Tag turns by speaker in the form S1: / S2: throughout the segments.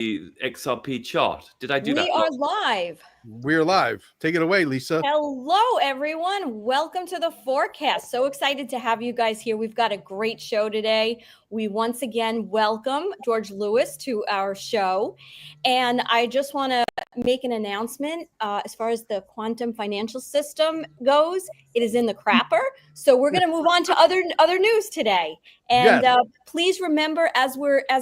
S1: XRP chart. Did I do that?
S2: We are live.
S3: We're live. Take it away, Lisa.
S2: Hello, everyone. Welcome to the forecast. So excited to have you guys here. We've got a great show today. We once again welcome George Lewis to our show. And I just want to make an announcement as far as the quantum financial system goes. It is in the crapper. So we're going to move on to other news today. And yes. Please remember, as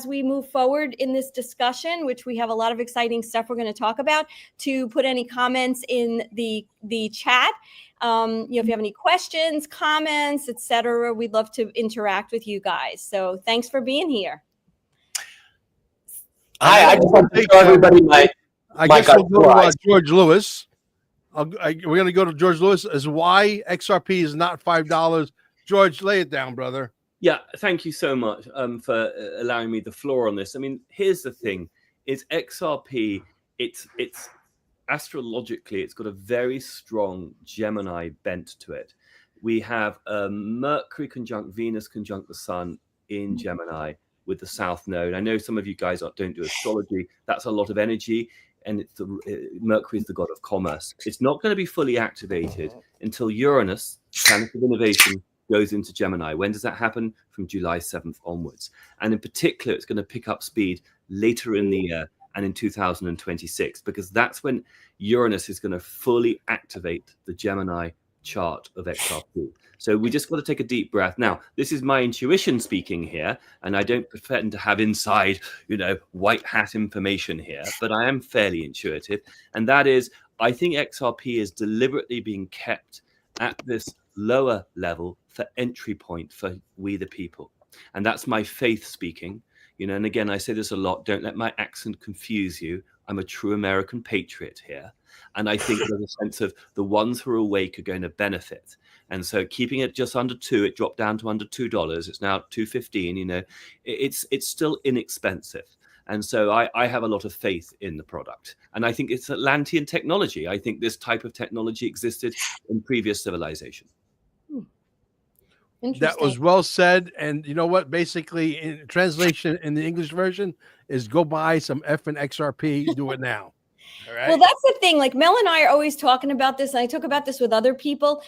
S2: we move forward in this discussion, which we have a lot of exciting stuff we're going to talk about, to put any comments in the chat. If you have any questions, comments, etc., we'd love to interact with you guys. So thanks for being here.
S4: Hi, I just want to show everybody
S3: I guess we'll go to George Lewis. We're going to go to George Lewis as why XRP is not $5. George, lay it down, brother.
S1: Yeah, thank you so much for allowing me the floor on this. I mean, here's the thing: is XRP. It's astrologically, it's got a very strong Gemini bent to it. We have Mercury conjunct Venus conjunct the Sun in Gemini with the South Node. I know some of you guys don't do astrology. That's a lot of energy, and Mercury is the god of commerce. It's not going to be fully activated until Uranus, planet of innovation, goes into Gemini. When does that happen? From July 7th onwards. And in particular, it's going to pick up speed later in the year and in 2026, because that's when Uranus is going to fully activate the Gemini chart of XRP. So we just got to take a deep breath. Now, this is my intuition speaking here, and I don't pretend to have inside, white hat information here, but I am fairly intuitive. And that is, I think XRP is deliberately being kept at this lower level for entry point for we the people. And that's my faith speaking. And again, I say this a lot, don't let my accent confuse you. I'm a true American patriot here. And I think there's a sense of the ones who are awake are going to benefit. And so keeping it just under $2, it dropped down to under $2. It's now $2.15, it's still inexpensive. And so I have a lot of faith in the product. And I think it's Atlantean technology. I think this type of technology existed in previous civilization.
S3: That was well said. And you know what? Basically, in translation in the English version is go buy some effing XRP. Do it now. All right.
S2: Well, that's the thing. Like Mel and I are always talking about this. And I talk about this with other people.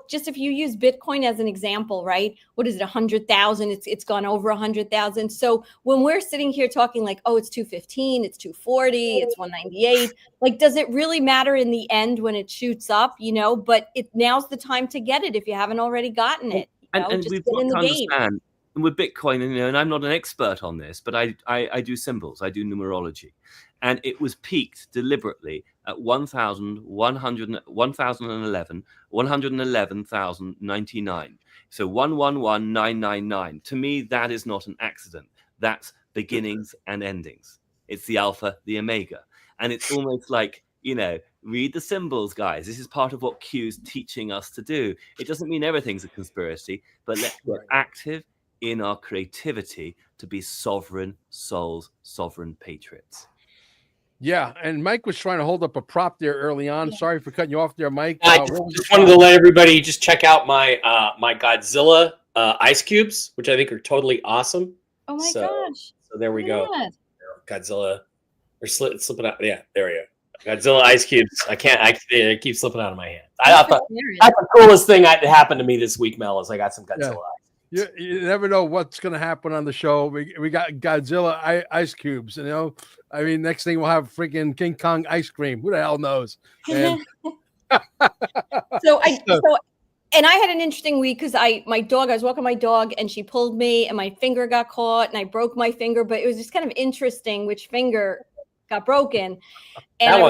S2: Just if you use Bitcoin as an example, right? What is it? 100,000. It's gone over 100,000. So when we're sitting here talking like, oh, it's 215, it's 240, it's 198. Like, does it really matter in the end when it shoots up? But now's the time to get it if you haven't already gotten it.
S1: And we've got to understand, and with Bitcoin, and I'm not an expert on this, but I do symbols, I do numerology. And it was peaked deliberately at 111,099. So 111,999. To me, that is not an accident. That's beginnings and endings. It's the alpha, the omega. And it's almost like, read the symbols, guys. This is part of what Q's teaching us to do. It doesn't mean everything's a conspiracy, but let's get active in our creativity to be sovereign souls, sovereign patriots.
S3: Yeah, and Mike was trying to hold up a prop there early on.
S2: Yeah.
S3: Sorry for cutting you off there, Mike.
S4: I just wanted to let everybody just check out my my Godzilla ice cubes, which I think are totally awesome.
S2: Oh my gosh!
S4: So there we go. Godzilla, or slipping out. Yeah, there we go. Godzilla ice cubes. I keep slipping out of my hand. That's the coolest thing that happened to me this week, Mel, is I got some Godzilla ice.
S3: You never know what's going to happen on the show. We got Godzilla ice cubes, I mean, next thing we'll have freaking King Kong ice cream. Who the hell knows? And
S2: So I had an interesting week because I was walking my dog and she pulled me and my finger got caught and I broke my finger, but it was just kind of interesting which finger got broken. And I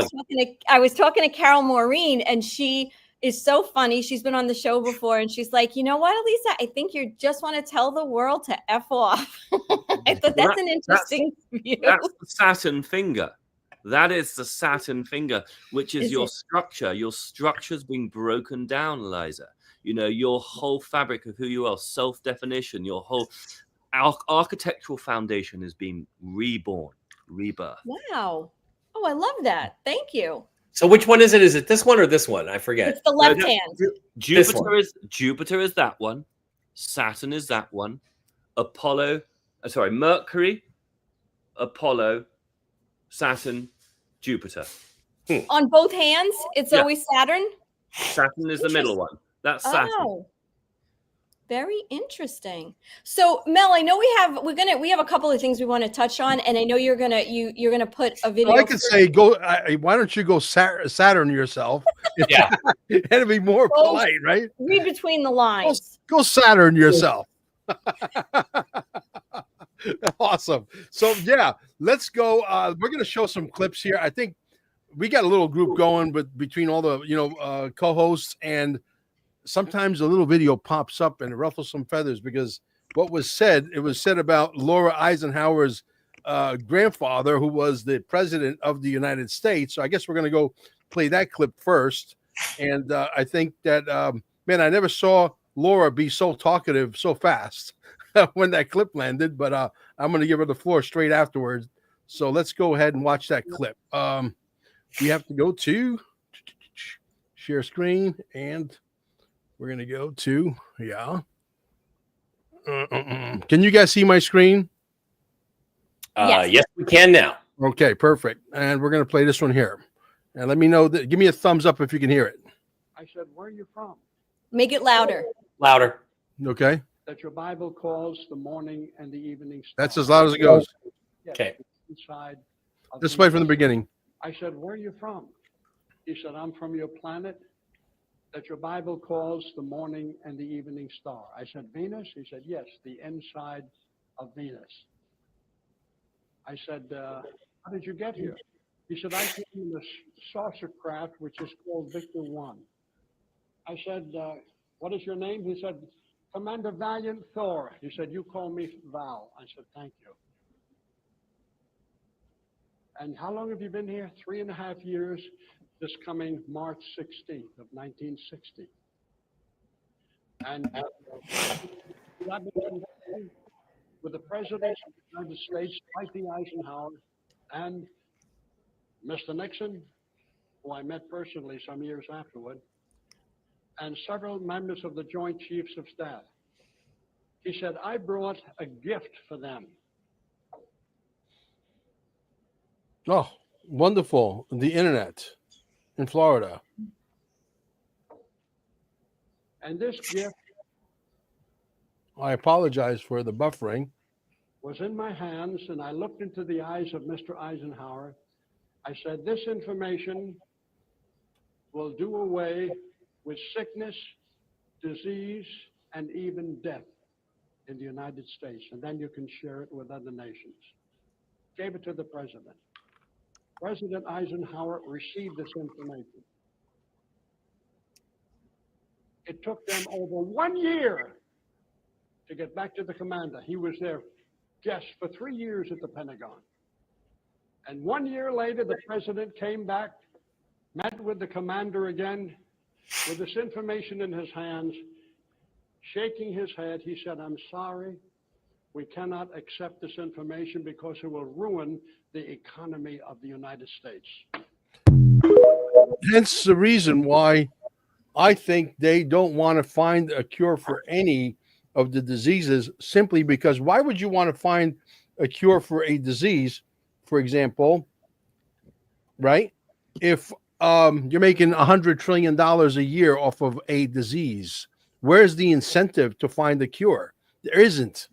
S2: was talking to Carol Maureen, and she is so funny. She's been on the show before, and she's like, you know what, Elisa? I think you just want to tell the world to F off. I thought that's an interesting view.
S1: That's the Saturn finger. That is the Saturn finger, which is your structure. Your structure's being broken down, Eliza. Your whole fabric of who you are, self-definition, your whole architectural foundation is being reborn, rebirth.
S2: Wow. Oh, I love that. Thank you.
S4: So which one is it? Is it this one or this one? I forget.
S2: It's the left hand.
S1: Jupiter is that one. Saturn is that one. Mercury, Apollo, Saturn, Jupiter.
S2: On both hands, it's
S1: Yeah.
S2: always Saturn.
S1: Saturn is the middle one. That's Saturn.
S2: Oh, very interesting. So, Mel, I know we have a couple of things we want to touch on, and I know you're gonna put a video.
S3: Well, I could say go. Why don't you go Saturn yourself?
S4: Yeah.
S3: It'd be more polite, right?
S2: Read between the lines.
S3: Go Saturn yourself. Awesome. So yeah, let's go. We're gonna show some clips here. I think we got a little group going, but between all the co-hosts, and sometimes a little video pops up and it ruffles some feathers because what was said, it was said about Laura Eisenhower's grandfather, who was the president of the United States. So I guess we're gonna go play that clip first. And I think that man, I never saw Laura be so talkative so fast when that clip landed, but I'm going to give her the floor straight afterwards. So let's go ahead and watch that clip. We have to go to share screen, and we're going to go to, Can you guys see my screen?
S4: Yes, we can now.
S3: Okay, perfect. And we're going to play this one here. And let me know that. Give me a thumbs up if you can hear it.
S5: I said, where are you from?
S2: Make it louder.
S4: Louder.
S3: Okay.
S5: That your Bible calls the morning and the evening star.
S3: That's as loud as it goes.
S5: Yes,
S4: Okay.
S5: Inside.
S3: Let's play from the beginning.
S5: I said, where are you from? He said, I'm from your planet that your Bible calls the morning and the evening star. I said, Venus? He said, yes, the inside of Venus. I said, how did you get here? He said, I came in a saucer craft, which is called Victor 1. I said, what is your name? He said, Commander Valiant Thor. He said, you call me Val. I said, thank you. And how long have you been here? 3.5 years, this coming March 16th of 1960. And I've been with the President of the United States, Dwight Eisenhower, and Mr. Nixon, who I met personally some years afterward, and several members of the Joint Chiefs of Staff. He said, I brought a gift for them.
S3: Oh, wonderful. The internet in Florida.
S5: And this gift
S3: I apologize for the buffering.
S5: was in my hands, and I looked into the eyes of Mr. Eisenhower. I said, this information will do away with sickness, disease, and even death in the United States, and then you can share it with other nations. Gave it to the president. President Eisenhower received this information. It took them over 1 year to get back to the commander. He was their guest for 3 years at the Pentagon. And 1 year later, the president came back, met with the commander again, with this information in his hands, shaking his head. He said, I'm sorry, we cannot accept this information because it will ruin the economy of the United States.
S3: Hence the reason why I think they don't want to find a cure for any of the diseases, simply because why would you want to find a cure for a disease, for example, right? If you're making $100 trillion a year off of a disease, where's the incentive to find a cure? There isn't.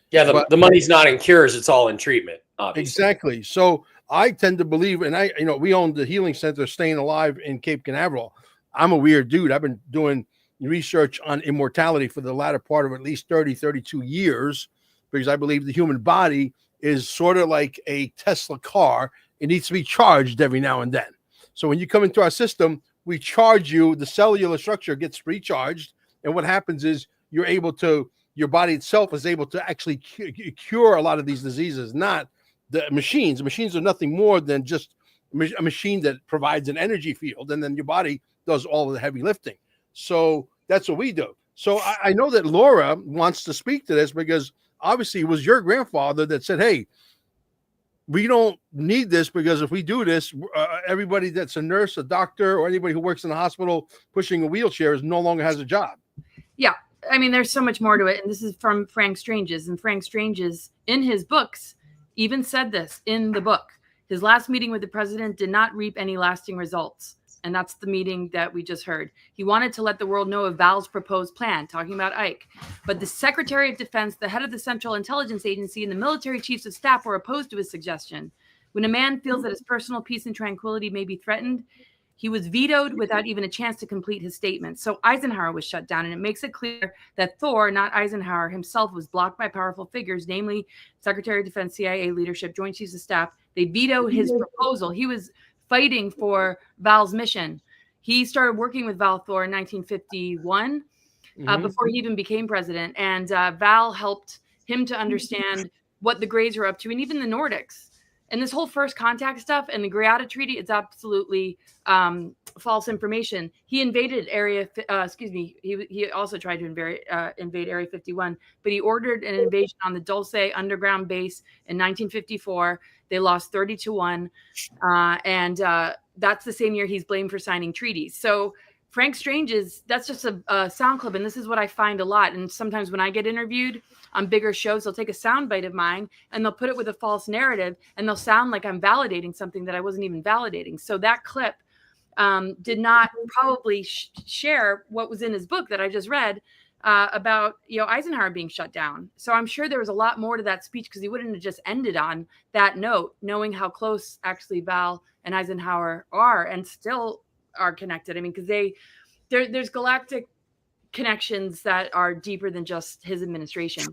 S4: Yeah, the money's not in cures; it's all in treatment. Obviously.
S3: Exactly. So I tend to believe, and we own the healing center, Staying Alive in Cape Canaveral. I'm a weird dude. I've been doing research on immortality for the latter part of at least 30, 32 years, because I believe the human body is sort of like a Tesla car. It needs to be charged every now and then. So when you come into our system, we charge you, the cellular structure gets recharged. And what happens is your body itself is able to actually cure a lot of these diseases, not the machines. The machines are nothing more than just a machine that provides an energy field, and then your body does all of the heavy lifting. So that's what we do. So I know that Laura wants to speak to this because obviously it was your grandfather that said, hey, we don't need this, because if we do this, everybody that's a nurse, a doctor, or anybody who works in the hospital pushing a wheelchair no longer has a job.
S6: Yeah. I mean, there's so much more to it. And this is from Frank Strange's. And Frank Strange's, in his books, even said this in the book. His last meeting with the president did not reap any lasting results. And that's the meeting that we just heard. He wanted to let the world know of Val's proposed plan, talking about Ike. But the Secretary of Defense, the head of the Central Intelligence Agency, and the military chiefs of staff were opposed to his suggestion. When a man feels that his personal peace and tranquility may be threatened, he was vetoed without even a chance to complete his statement. So Eisenhower was shut down, and it makes it clear that Thor, not Eisenhower himself, was blocked by powerful figures, namely Secretary of Defense, CIA leadership, Joint Chiefs of Staff. They vetoed his proposal. He was fighting for Val's mission. He started working with Val Thor in 1951 before he even became president. And Val helped him to understand what the Greys were up to, and even the Nordics. And this whole first contact stuff and the Greada Treaty, it's absolutely false information. He invaded he also tried to invade Area 51, but he ordered an invasion on the Dulce underground base in 1954. They lost 30-1. And that's the same year he's blamed for signing treaties. So Frank Strange that's just a sound clip. And this is what I find a lot. And sometimes when I get interviewed on bigger shows, they'll take a sound bite of mine and they'll put it with a false narrative, and they'll sound like I'm validating something that I wasn't even validating. So that clip did not probably share what was in his book that I just read about Eisenhower being shut down. So I'm sure there was a lot more to that speech, because he wouldn't have just ended on that note, knowing how close actually Val and Eisenhower are and still are connected. I mean, because there's galactic connections that are deeper than just his administration.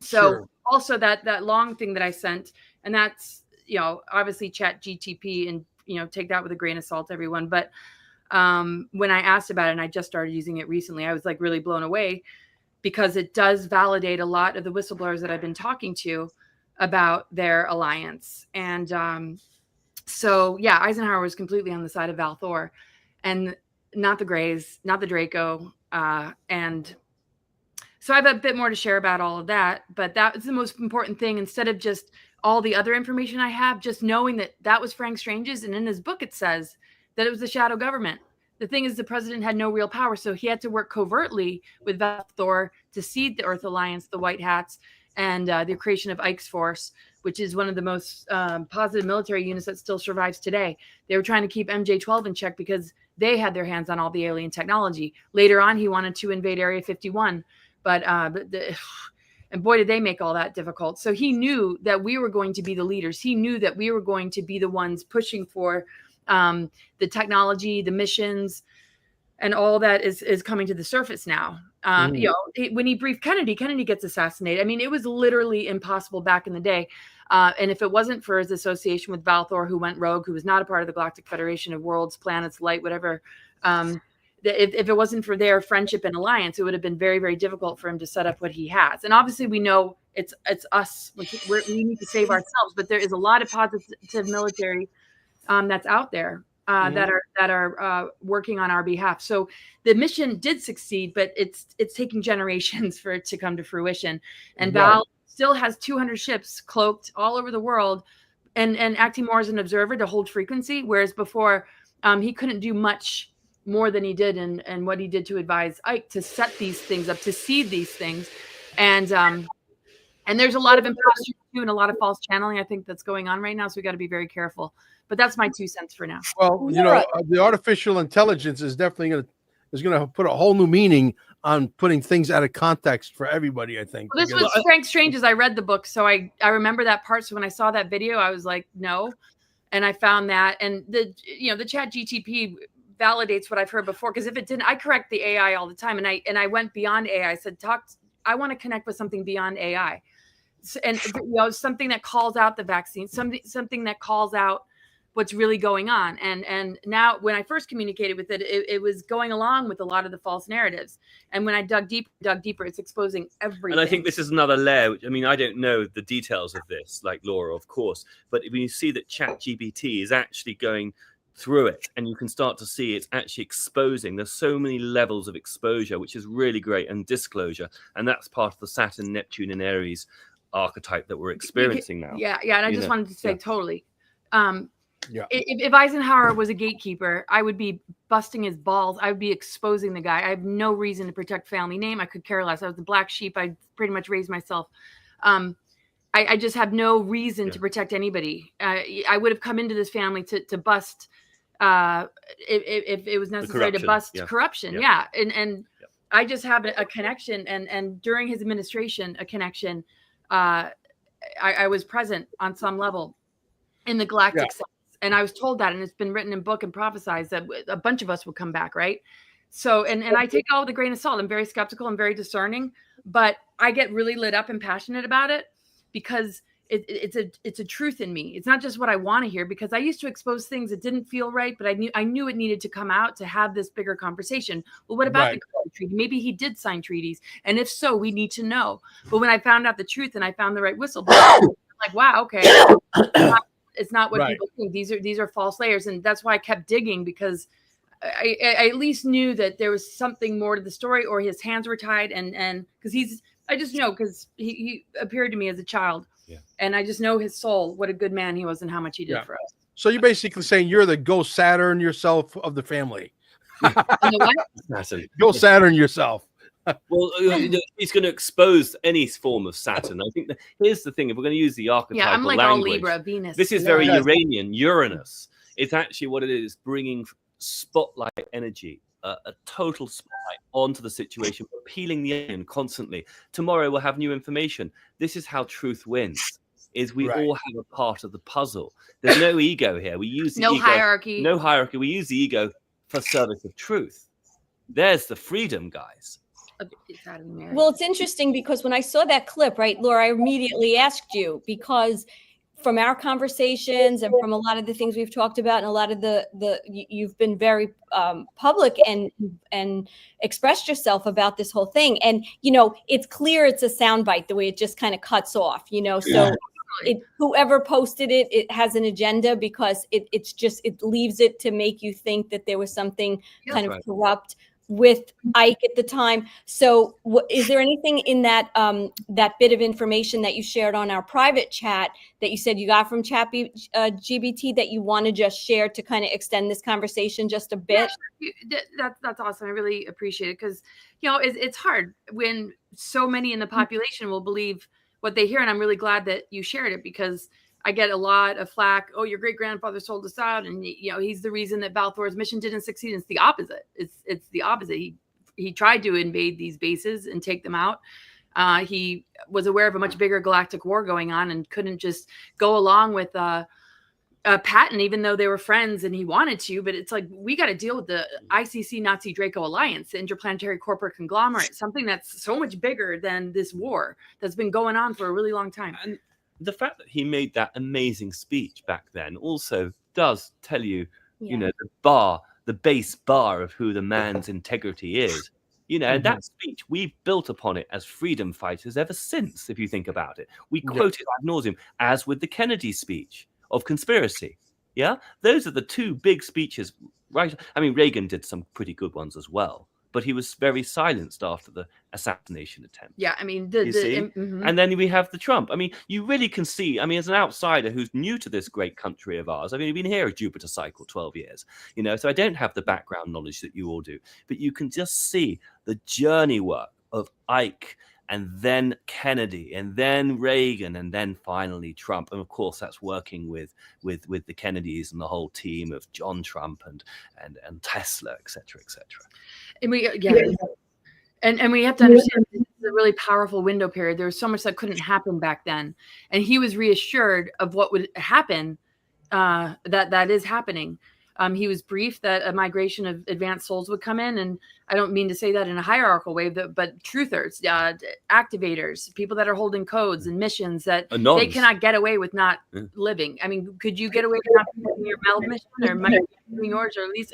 S6: So also that long thing that I sent, and that's obviously Chat GTP, and take that with a grain of salt, everyone. But when I asked about it, and I just started using it recently, I was like really blown away, because it does validate a lot of the whistleblowers that I've been talking to about their alliance. And so, yeah, Eisenhower was completely on the side of Val Thor, and not the Greys, not the Draco. And so I have a bit more to share about all of that, but that was the most important thing. Instead of just all the other information I have, just knowing that was Frank Strange's, and in his book it says that it was the shadow government. The thing is, the president had no real power, so he had to work covertly with Val Thor to seed the Earth Alliance, the White Hats, and the creation of Ike's Force, which is one of the most positive military units that still survives today. They were trying to keep MJ-12 in check because they had their hands on all the alien technology. Later on, he wanted to invade Area 51, and boy, did they make all that difficult. So he knew that we were going to be the leaders. He knew that we were going to be the ones pushing for the technology, the missions, and all that is coming to the surface now. When he briefed Kennedy gets assassinated. I mean, it was literally impossible back in the day. And if it wasn't for his association with Val Thor, who went rogue, who was not a part of the Galactic Federation of Worlds, Planets, Light, whatever, if it wasn't for their friendship and alliance, it would have been very, very difficult for him to set up what he has. And obviously, we know it's us. We need to save ourselves. But there is a lot of positive military that's out there that are working on our behalf. So the mission did succeed, but it's taking generations for it to come to fruition. And Val still has 200 ships cloaked all over the world and acting more as an observer to hold frequency, whereas before he couldn't do much more than he did and what he did to advise Ike to set these things up, to seed these things. And there's a lot of imposter too, and a lot of false channeling, I think, that's going on right now. So we got to be very careful. But that's my 2 cents for now.
S3: Well, the artificial intelligence is definitely going to put a whole new meaning on putting things out of context for everybody, I think.
S6: Well, this was Frank Strange as I read the book. So I remember that part. So when I saw that video, I was like, no. And I found that. And the Chat GTP validates what I've heard before. Because if it didn't, I correct the AI all the time. And I went beyond AI. I said, I want to connect with something beyond AI. And something that calls out the vaccine, something that calls out what's really going on. And now when I first communicated with it, it was going along with a lot of the false narratives. And when I dug deeper, it's exposing everything.
S1: And I think this is another layer. I mean, I don't know the details of this, like Laura, of course, but when you see that ChatGPT is actually going through it, and you can start to see it's actually exposing. There's so many levels of exposure, which is really great, and disclosure. And that's part of the Saturn, Neptune, and Aries archetype that we're experiencing now.
S6: Yeah. And I just wanted to say totally. If Eisenhower was a gatekeeper, I would be busting his balls. I would be exposing the guy. I have no reason to protect family name. I could care less. I was the black sheep. I pretty much raised myself. I just have no reason to protect anybody. I would have come into this family to bust if it was necessary to bust corruption. Yeah. And I just have a connection, and during his administration, a connection. I was present on some level in the galactic sense, and I was told that, and it's been written in book and prophesized that a bunch of us would come back, right? So, and I take it all with a grain of salt. I'm very skeptical and very discerning, but I get really lit up and passionate about it because it's a truth in me. It's not just what I want to hear, because I used to expose things that didn't feel right, but I knew it needed to come out to have this bigger conversation. Well, what about the treaty? Maybe he did sign treaties, and if so, we need to know. But when I found out the truth and I found the right whistleblower, I'm like, wow, okay, it's not what people think. These are false layers, and that's why I kept digging, because I at least knew that there was something more to the story, or his hands were tied, and because I just know, because he appeared to me as a child. Yeah. And I just know his soul, what a good man he was and how much he did for us.
S3: So you're basically saying you're the Ghost Saturn yourself of the family. Go Saturn yourself.
S1: Well, he's going to expose any form of Saturn. I think here's the thing: if we're going to use the archetypal
S6: I'm like
S1: language,
S6: all Libra, Venus.
S1: This is very Uranian, Uranus. It's actually what it is, bringing spotlight energy, a total spotlight onto the situation, peeling the onion constantly. Tomorrow we'll have new information. This is how truth wins. Is we all have a part of the puzzle. There's no ego here. We use the ego,
S6: hierarchy.
S1: No hierarchy. We use the ego for service of truth. There's the freedom, guys.
S2: Well, it's interesting because when I saw that clip, right, Laura, I immediately asked you, because from our conversations and from a lot of the things we've talked about, and a lot of you've been very public and expressed yourself about this whole thing. And, it's clear it's a soundbite, the way it just kind of cuts off, so whoever posted it, it has an agenda, because it leaves it to make you think that there was something kind of corrupt with Ike at the time. So is there anything in that that bit of information that you shared on our private chat that you said you got from GBT that you want to just share to kind of extend this conversation just a bit?
S6: Yeah, that's awesome. I really appreciate it, because it's hard when so many in the population will believe what they hear, and I'm really glad that you shared it, because I get a lot of flack. Oh, your great grandfather sold us out, and he's the reason that Balthor's mission didn't succeed. It's the opposite. It's the opposite. He tried to invade these bases and take them out. He was aware of a much bigger galactic war going on and couldn't just go along with Patton, even though they were friends and he wanted to. But it's like, we got to deal with the ICC Nazi Draco Alliance, the interplanetary corporate conglomerate, something that's so much bigger than this war that's been going on for a really long time.
S1: And the fact that he made that amazing speech back then also does tell you, the base bar of who the man's integrity is. And that speech, we've built upon it as freedom fighters ever since, if you think about it. We quote it ad nauseum, as with the Kennedy speech of conspiracy. Yeah? Those are the two big speeches, right? I mean, Reagan did some pretty good ones as well, but he was very silenced after the assassination attempt.
S6: Yeah, I mean,
S1: and then we have the Trump. I mean, you really can see, as an outsider who's new to this great country of ours, I've been here a Jupiter cycle 12 years, so I don't have the background knowledge that you all do, but you can just see the journey work of Ike, and then Kennedy, and then Reagan, and then finally Trump. And of course, that's working with the Kennedys and the whole team of John Trump and Tesla, et cetera, et cetera.
S6: And we have to understand this is a really powerful window period. There was so much that couldn't happen back then, and he was reassured of what would happen. That is happening. He was briefed that a migration of advanced souls would come in, and I don't mean to say that in a hierarchical way, but truthers, activators, people that are holding codes and missions that they cannot get away with not living. I mean, could you get away with not doing your Mel mission, or might be doing yours, or at least,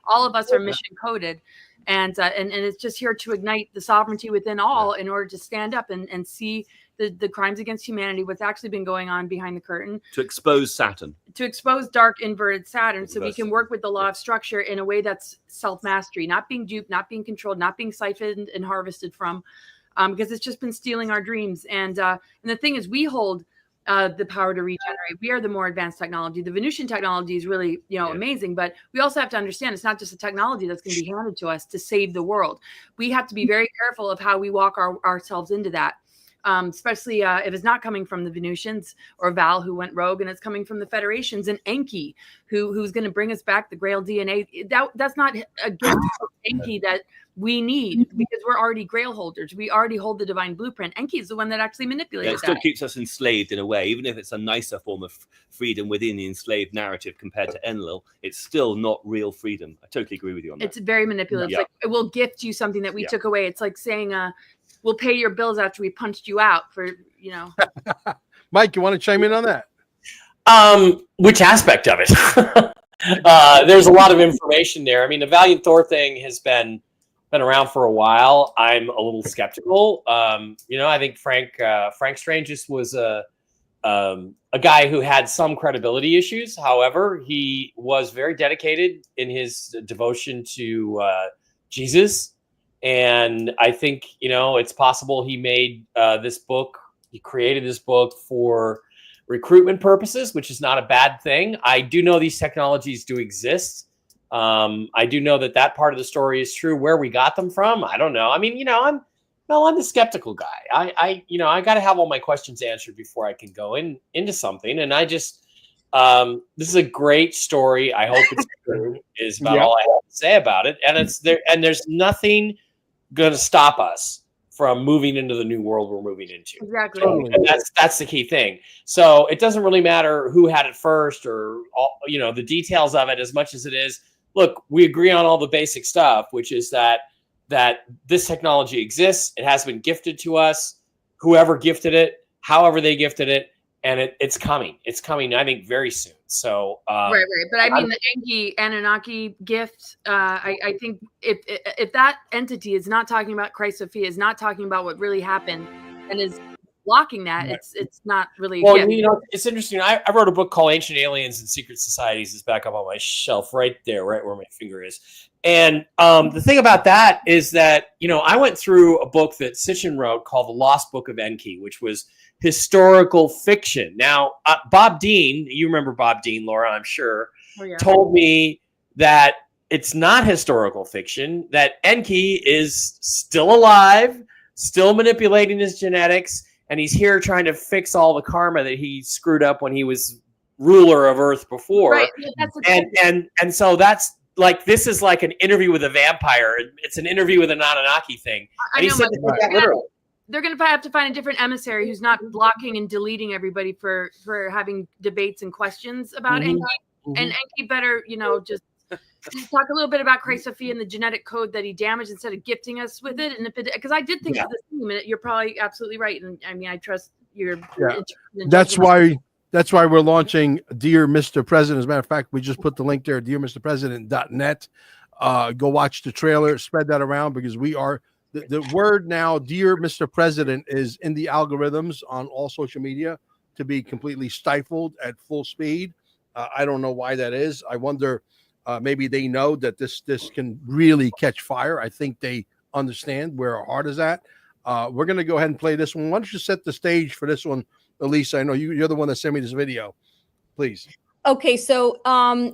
S6: all of us are mission coded. And it's just here to ignite the sovereignty within all in order to stand up and see the crimes against humanity, what's actually been going on behind the curtain.
S1: To expose Saturn.
S6: To expose dark inverted Saturn, so we can work with the law of structure in a way that's self-mastery, not being duped, not being controlled, not being siphoned and harvested from, because it's just been stealing our dreams. And the thing is, we hold the power to regenerate. We are the more advanced technology. The Venusian technology is really, amazing, but we also have to understand it's not just a technology that's going to be handed to us to save the world. We have to be very careful of how we walk ourselves into that. especially if it's not coming from the Venusians or Val, who went rogue, and it's coming from the Federations, and Enki, who's going to bring us back the Grail DNA. That's not a gift of Enki that we need, because we're already Grail holders. We already hold the divine blueprint. Enki is the one that actually manipulated
S1: it still
S6: that.
S1: keeps us enslaved in a way, even if it's a nicer form of freedom within the enslaved narrative compared to Enlil. It's still not real freedom. I totally agree with you on that.
S6: It's very manipulative.
S1: Yeah.
S6: Like, we'll gift you something that we took away. It's like saying, we'll pay your bills after we punched you out for, you know.
S3: Mike, you want to chime in on that?
S4: Which aspect of it? There's a lot of information there. I mean, the Valiant Thor thing has been around for a while. I'm a little skeptical. You know, I think Frank Stranges was a guy who had some credibility issues. However, he was very dedicated in his devotion to Jesus. And I think, you know, it's possible he made this book, he created this book for recruitment purposes, which is not a bad thing. I do know these technologies do exist. I do know that part of the story is true. Where we got them from, I don't know. I mean, you know, I'm the skeptical guy. I got to have all my questions answered before I can go into something. And I just, this is a great story. I hope it's true. Is about all I have to say about it. And it's there, and there's nothing going to stop us from moving into the new world we're moving into.
S6: Exactly.
S4: And that's the key thing. So it doesn't really matter who had it first or all, you know, the details of it, as much as it is, look, we agree on all the basic stuff, which is that this technology exists. It has been gifted to us, whoever gifted it, however they gifted it, and it's coming. It's coming, I think, very soon. So
S6: right. But I mean, the Enki Anunnaki gift. I think if that entity is not talking about Christ Sophia, is not talking about what really happened, and is blocking that, it's not really.
S4: Well, you know, it's interesting. I wrote a book called Ancient Aliens and Secret Societies. It's back up on my shelf right there, right where my finger is. And the thing about that is that, you know, I went through a book that Sitchin wrote called The Lost Book of Enki, which was historical fiction. Now, Bob Dean, you remember Bob Dean, Laura, I'm sure, told me that it's not historical fiction, that Enki is still alive, still manipulating his genetics, and he's here trying to fix all the karma that he screwed up when he was ruler of Earth before. Right. And so that's like, this is like an interview with a vampire. It's an interview with an Anunnaki thing. And he said literally.
S6: They're going to have to find a different emissary who's not blocking and deleting everybody for having debates and questions about Enki. And Enki better, you know, just talk a little bit about Christ Sophia and the genetic code that he damaged instead of gifting us with it. And if it, because I did think of this in a minute, you're probably absolutely right. And I mean, I trust your.
S3: That's why we're launching Dear Mr. President. As a matter of fact, we just put the link there, dearmrpresident.net. Go watch the trailer, spread that around, because we are. The word now, Dear Mr. President, is in the algorithms on all social media to be completely stifled at full speed. I don't know why that is. I wonder, maybe they know that this can really catch fire. I think they understand where our heart is at. We're going to go ahead and play this one. Why don't you set the stage for this one, Elisa? I know you're the one that sent me this video. Please.
S2: Okay, so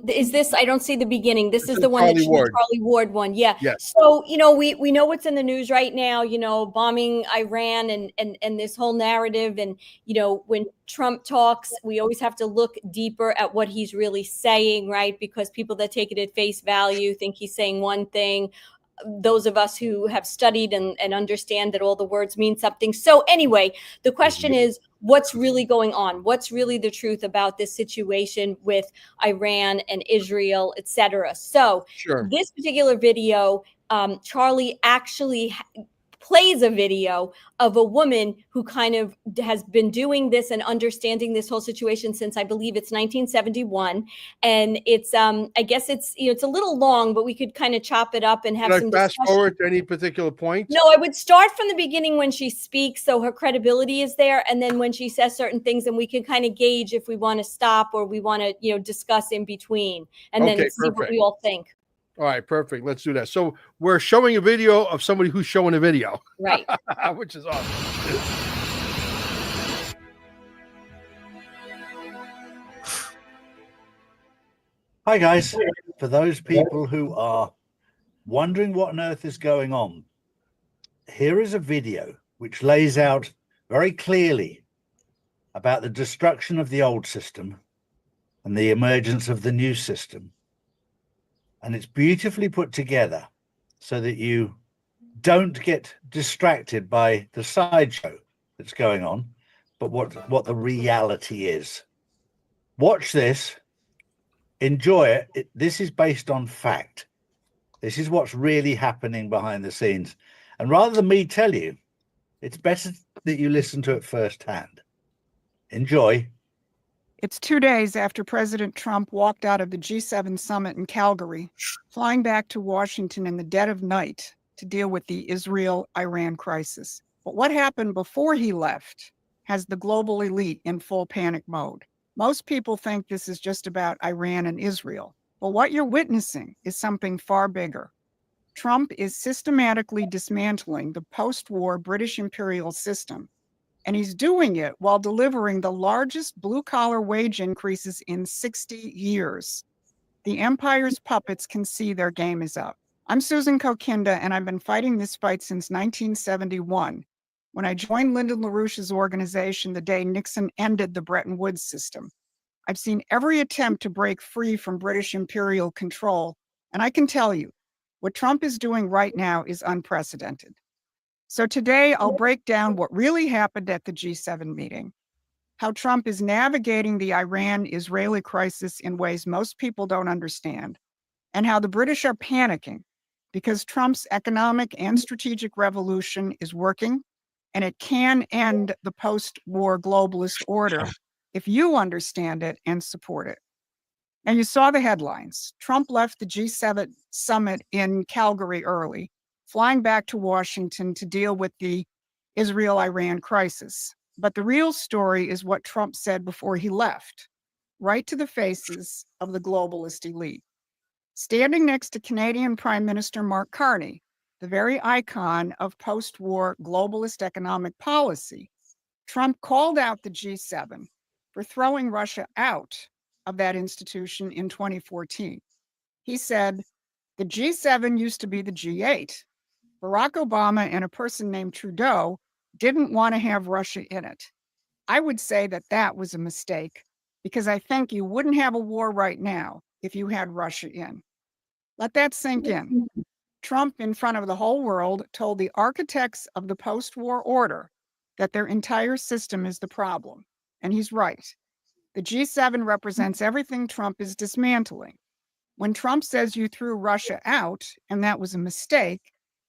S2: is this? I don't see the beginning. This is the one that's the Charlie Ward one. Yeah.
S3: Yes.
S2: So you know, we know what's in the news right now. You know, bombing Iran and this whole narrative. And you know, when Trump talks, we always have to look deeper at what he's really saying, right? Because people that take it at face value think he's saying one thing. Those of us who have studied and understand that all the words mean something. So anyway, the question is, what's really going on? What's really the truth about this situation with Iran and Israel, etc.? So this particular video, Charlie actually plays a video of a woman who kind of has been doing this and understanding this whole situation since, I believe it's 1971. And it's, I guess it's, you know, it's a little long, but we could kind of chop it up and have some
S3: fast forward to any particular point?
S2: No, I would start from the beginning when she speaks, so her credibility is there. And then when she says certain things, and we can kind of gauge if we want to stop or we want to, you know, discuss in between, and then see what we all think.
S3: All right, perfect. Let's do that. So we're showing a video of somebody who's showing a video.
S2: Right.
S3: Which is awesome.
S7: Hi, guys. For those people who are wondering what on earth is going on, here is a video which lays out very clearly about the destruction of the old system and the emergence of the new system. And it's beautifully put together so that you don't get distracted by the sideshow that's going on, but what the reality is. Watch this, enjoy it. This is based on fact. This is what's really happening behind the scenes. And rather than me tell you, it's better that you listen to it firsthand. Enjoy.
S8: It's 2 days after President Trump walked out of the G7 summit in Calgary, flying back to Washington in the dead of night to deal with the Israel-Iran crisis. But what happened before he left has the global elite in full panic mode. Most people think this is just about Iran and Israel. But what you're witnessing is something far bigger. Trump is systematically dismantling the post-war British imperial system, and he's doing it while delivering the largest blue-collar wage increases in 60 years. The empire's puppets can see their game is up. I'm Susan Kokinda, and I've been fighting this fight since 1971, when I joined Lyndon LaRouche's organization the day Nixon ended the Bretton Woods system. I've seen every attempt to break free from British imperial control, and I can tell you, what Trump is doing right now is unprecedented. So today, I'll break down what really happened at the G7 meeting, how Trump is navigating the Iran-Israeli crisis in ways most people don't understand, and how the British are panicking because Trump's economic and strategic revolution is working, and it can end the post-war globalist order if you understand it and support it. And you saw the headlines. Trump left the G7 summit in Calgary early, flying back to Washington to deal with the Israel-Iran crisis. But the real story is what Trump said before he left, right to the faces of the globalist elite. Standing next to Canadian Prime Minister Mark Carney, the very icon of post-war globalist economic policy, Trump called out the G7 for throwing Russia out of that institution in 2014. He said, the G7 used to be the G8. Barack Obama and a person named Trudeau didn't want to have Russia in it. I would say that that was a mistake, because I think you wouldn't have a war right now if you had Russia in. Let that sink in. Trump, in front of the whole world, told the architects of the post-war order that their entire system is the problem. And he's right. The G7 represents everything Trump is dismantling. When Trump says you threw Russia out, and that was a mistake,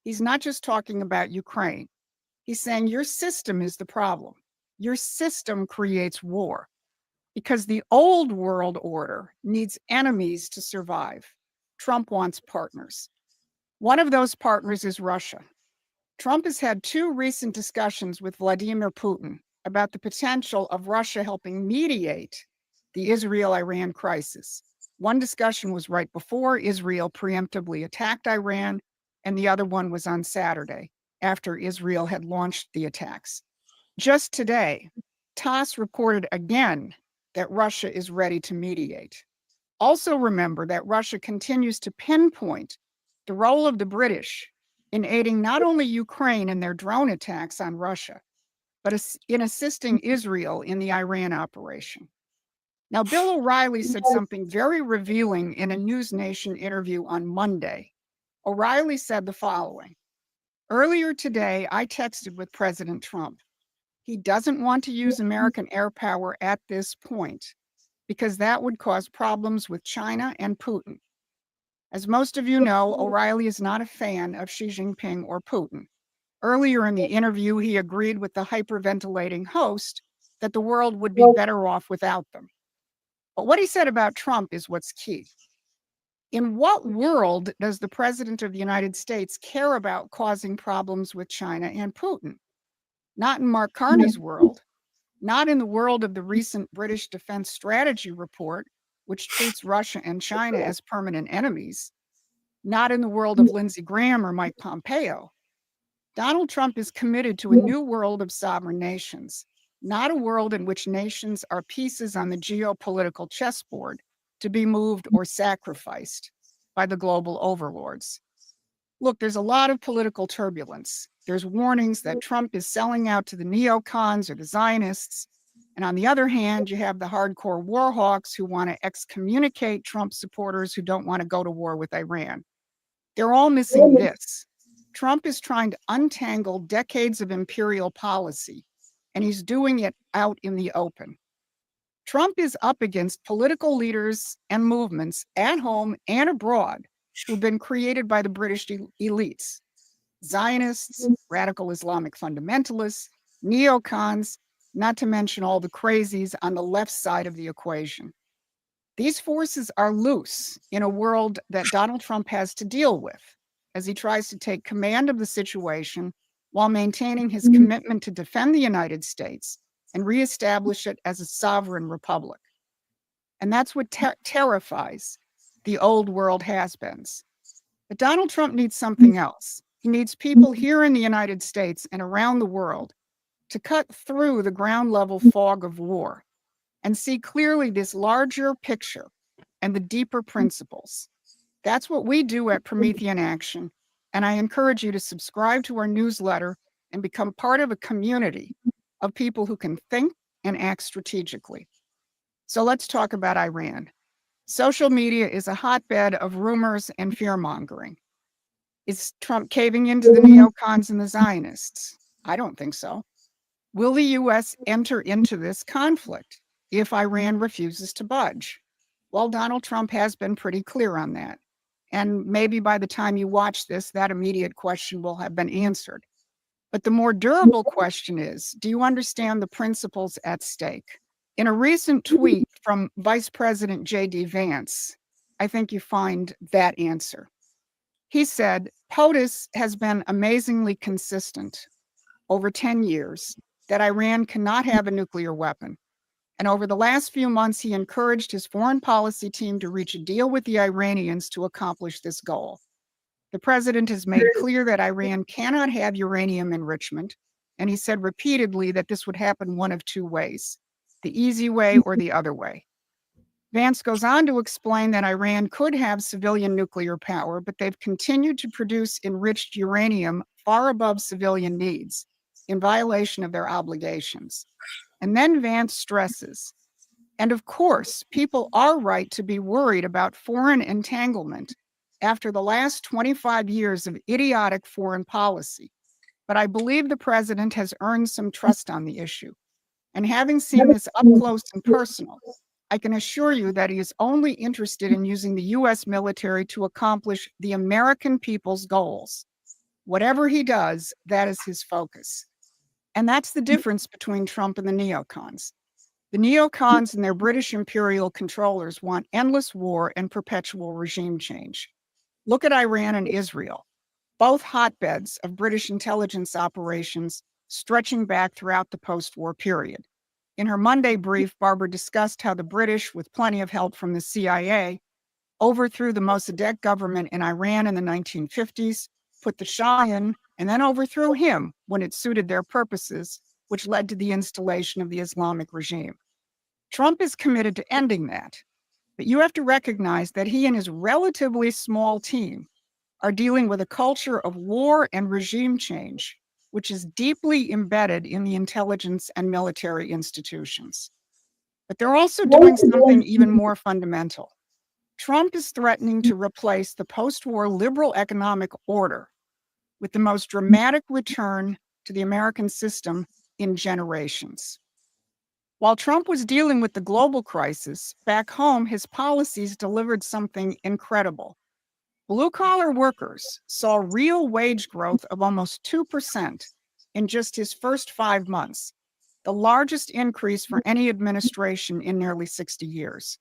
S8: he's not just talking about Ukraine. He's saying your system is the problem. Your system creates war, because the old world order needs enemies to survive. Trump wants partners. One of those partners is Russia. Trump has had 2 recent discussions with Vladimir Putin about the potential of Russia helping mediate the Israel-Iran crisis. One discussion was right before Israel preemptively attacked Iran, and the other one was on Saturday, after Israel had launched the attacks. Just today, TASS reported again that Russia is ready to mediate. Also remember that Russia continues to pinpoint the role of the British in aiding not only Ukraine in their drone attacks on Russia, but in assisting Israel in the Iran operation. Now, Bill O'Reilly said something very revealing in a News Nation interview on Monday. O'Reilly said the following: earlier today, I texted with President Trump. He doesn't want to use American air power at this point, because that would cause problems with China and Putin. As most of you know, O'Reilly is not a fan of Xi Jinping or Putin. Earlier in the interview, he agreed with the hyperventilating host that the world would be better off without them. But what he said about Trump is what's key. In what world does the President of the United States care about causing problems with China and Putin? Not in Mark Carney's world, not in the world of the recent British Defense Strategy Report, which treats Russia and China as permanent enemies, not in the world of Lindsey Graham or Mike Pompeo. Donald Trump is committed to a new world of sovereign nations, not a world in which nations are pieces on the geopolitical chessboard to be moved or sacrificed by the global overlords. Look, there's a lot of political turbulence. there's warnings that Trump is selling out to the neocons or the Zionists. And on the other hand, you have the hardcore war hawks who want to excommunicate Trump supporters who don't want to go to war with Iran. They're all missing this. Trump is trying to untangle decades of imperial policy, and he's doing it out in the open. Trump is up against political leaders and movements at home and abroad who've been created by the British elites. Zionists, radical Islamic fundamentalists, neocons, not to mention all the crazies on the left side of the equation. These forces are loose in a world that Donald Trump has to deal with as he tries to take command of the situation while maintaining his commitment to defend the United States and reestablish it as a sovereign republic. And that's what terrifies the old world has-beens. But Donald Trump needs something else. He needs people here in the United States and around the world to cut through the ground level fog of war and see clearly this larger picture and the deeper principles. That's what we do at Promethean Action, and I encourage you to subscribe to our newsletter and become part of a community of people who can think and act strategically. So let's talk about Iran. Social media is a hotbed of rumors and fear-mongering. Is Trump caving into the neocons and the Zionists? I don't think so. Will the U.S. enter into this conflict if Iran refuses to budge? Well, Donald Trump has been pretty clear on that. And maybe by the time you watch this, that immediate question will have been answered. But the more durable question is, do you understand the principles at stake? In a recent tweet from Vice President J.D. Vance, I think you find that answer. He said, POTUS has been amazingly consistent over 10 years that Iran cannot have a nuclear weapon. And over the last few months, he encouraged his foreign policy team to reach a deal with the Iranians to accomplish this goal. The president has made clear that Iran cannot have uranium enrichment, and he said repeatedly that this would happen one of two ways, the easy way or the other way. Vance goes on to explain that Iran could have civilian nuclear power, but they've continued to produce enriched uranium far above civilian needs, in violation of their obligations. And then Vance stresses, and of course, people are right to be worried about foreign entanglement after the last 25 years of idiotic foreign policy. But I believe the president has earned some trust on the issue. And having seen this up close and personal, I can assure you that he is only interested in using the U.S. military to accomplish the American people's goals. Whatever he does, that is his focus. And that's the difference between Trump and the neocons. The neocons and their British imperial controllers want endless war and perpetual regime change. Look at Iran and Israel, both hotbeds of British intelligence operations stretching back throughout the post-war period. In her Monday brief, Barbara discussed how the British, with plenty of help from the CIA, overthrew the Mossadegh government in Iran in the 1950s, put the Shah in, and then overthrew him when it suited their purposes, which led to the installation of the Islamic regime. Trump is committed to ending that, but you have to recognize that he and his relatively small team are dealing with a culture of war and regime change, which is deeply embedded in the intelligence and military institutions. But they're also doing something even more fundamental. Trump is threatening to replace the post-war liberal economic order with the most dramatic return to the American system in generations. While Trump was dealing with the global crisis, back home, his policies delivered something incredible. Blue-collar workers saw real wage growth of almost 2% in just his first 5 months, the largest increase for any administration in nearly 60 years.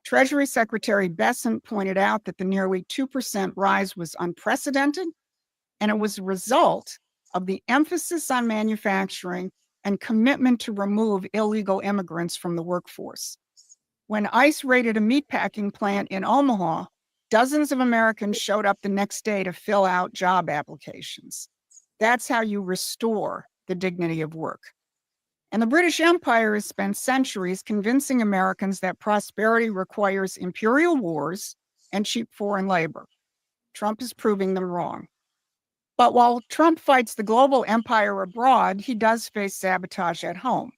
S8: Treasury Secretary Bessent pointed out that the nearly 2% rise was unprecedented, and it was a result of the emphasis on manufacturing and commitment to remove illegal immigrants from the workforce. When ICE raided a meatpacking plant in Omaha, dozens of Americans showed up the next day to fill out job applications. That's how you restore the dignity of work. And the British Empire has spent centuries convincing Americans that prosperity requires imperial wars and cheap foreign labor. Trump is proving them wrong. But while Trump fights the global empire abroad, he does face sabotage at home.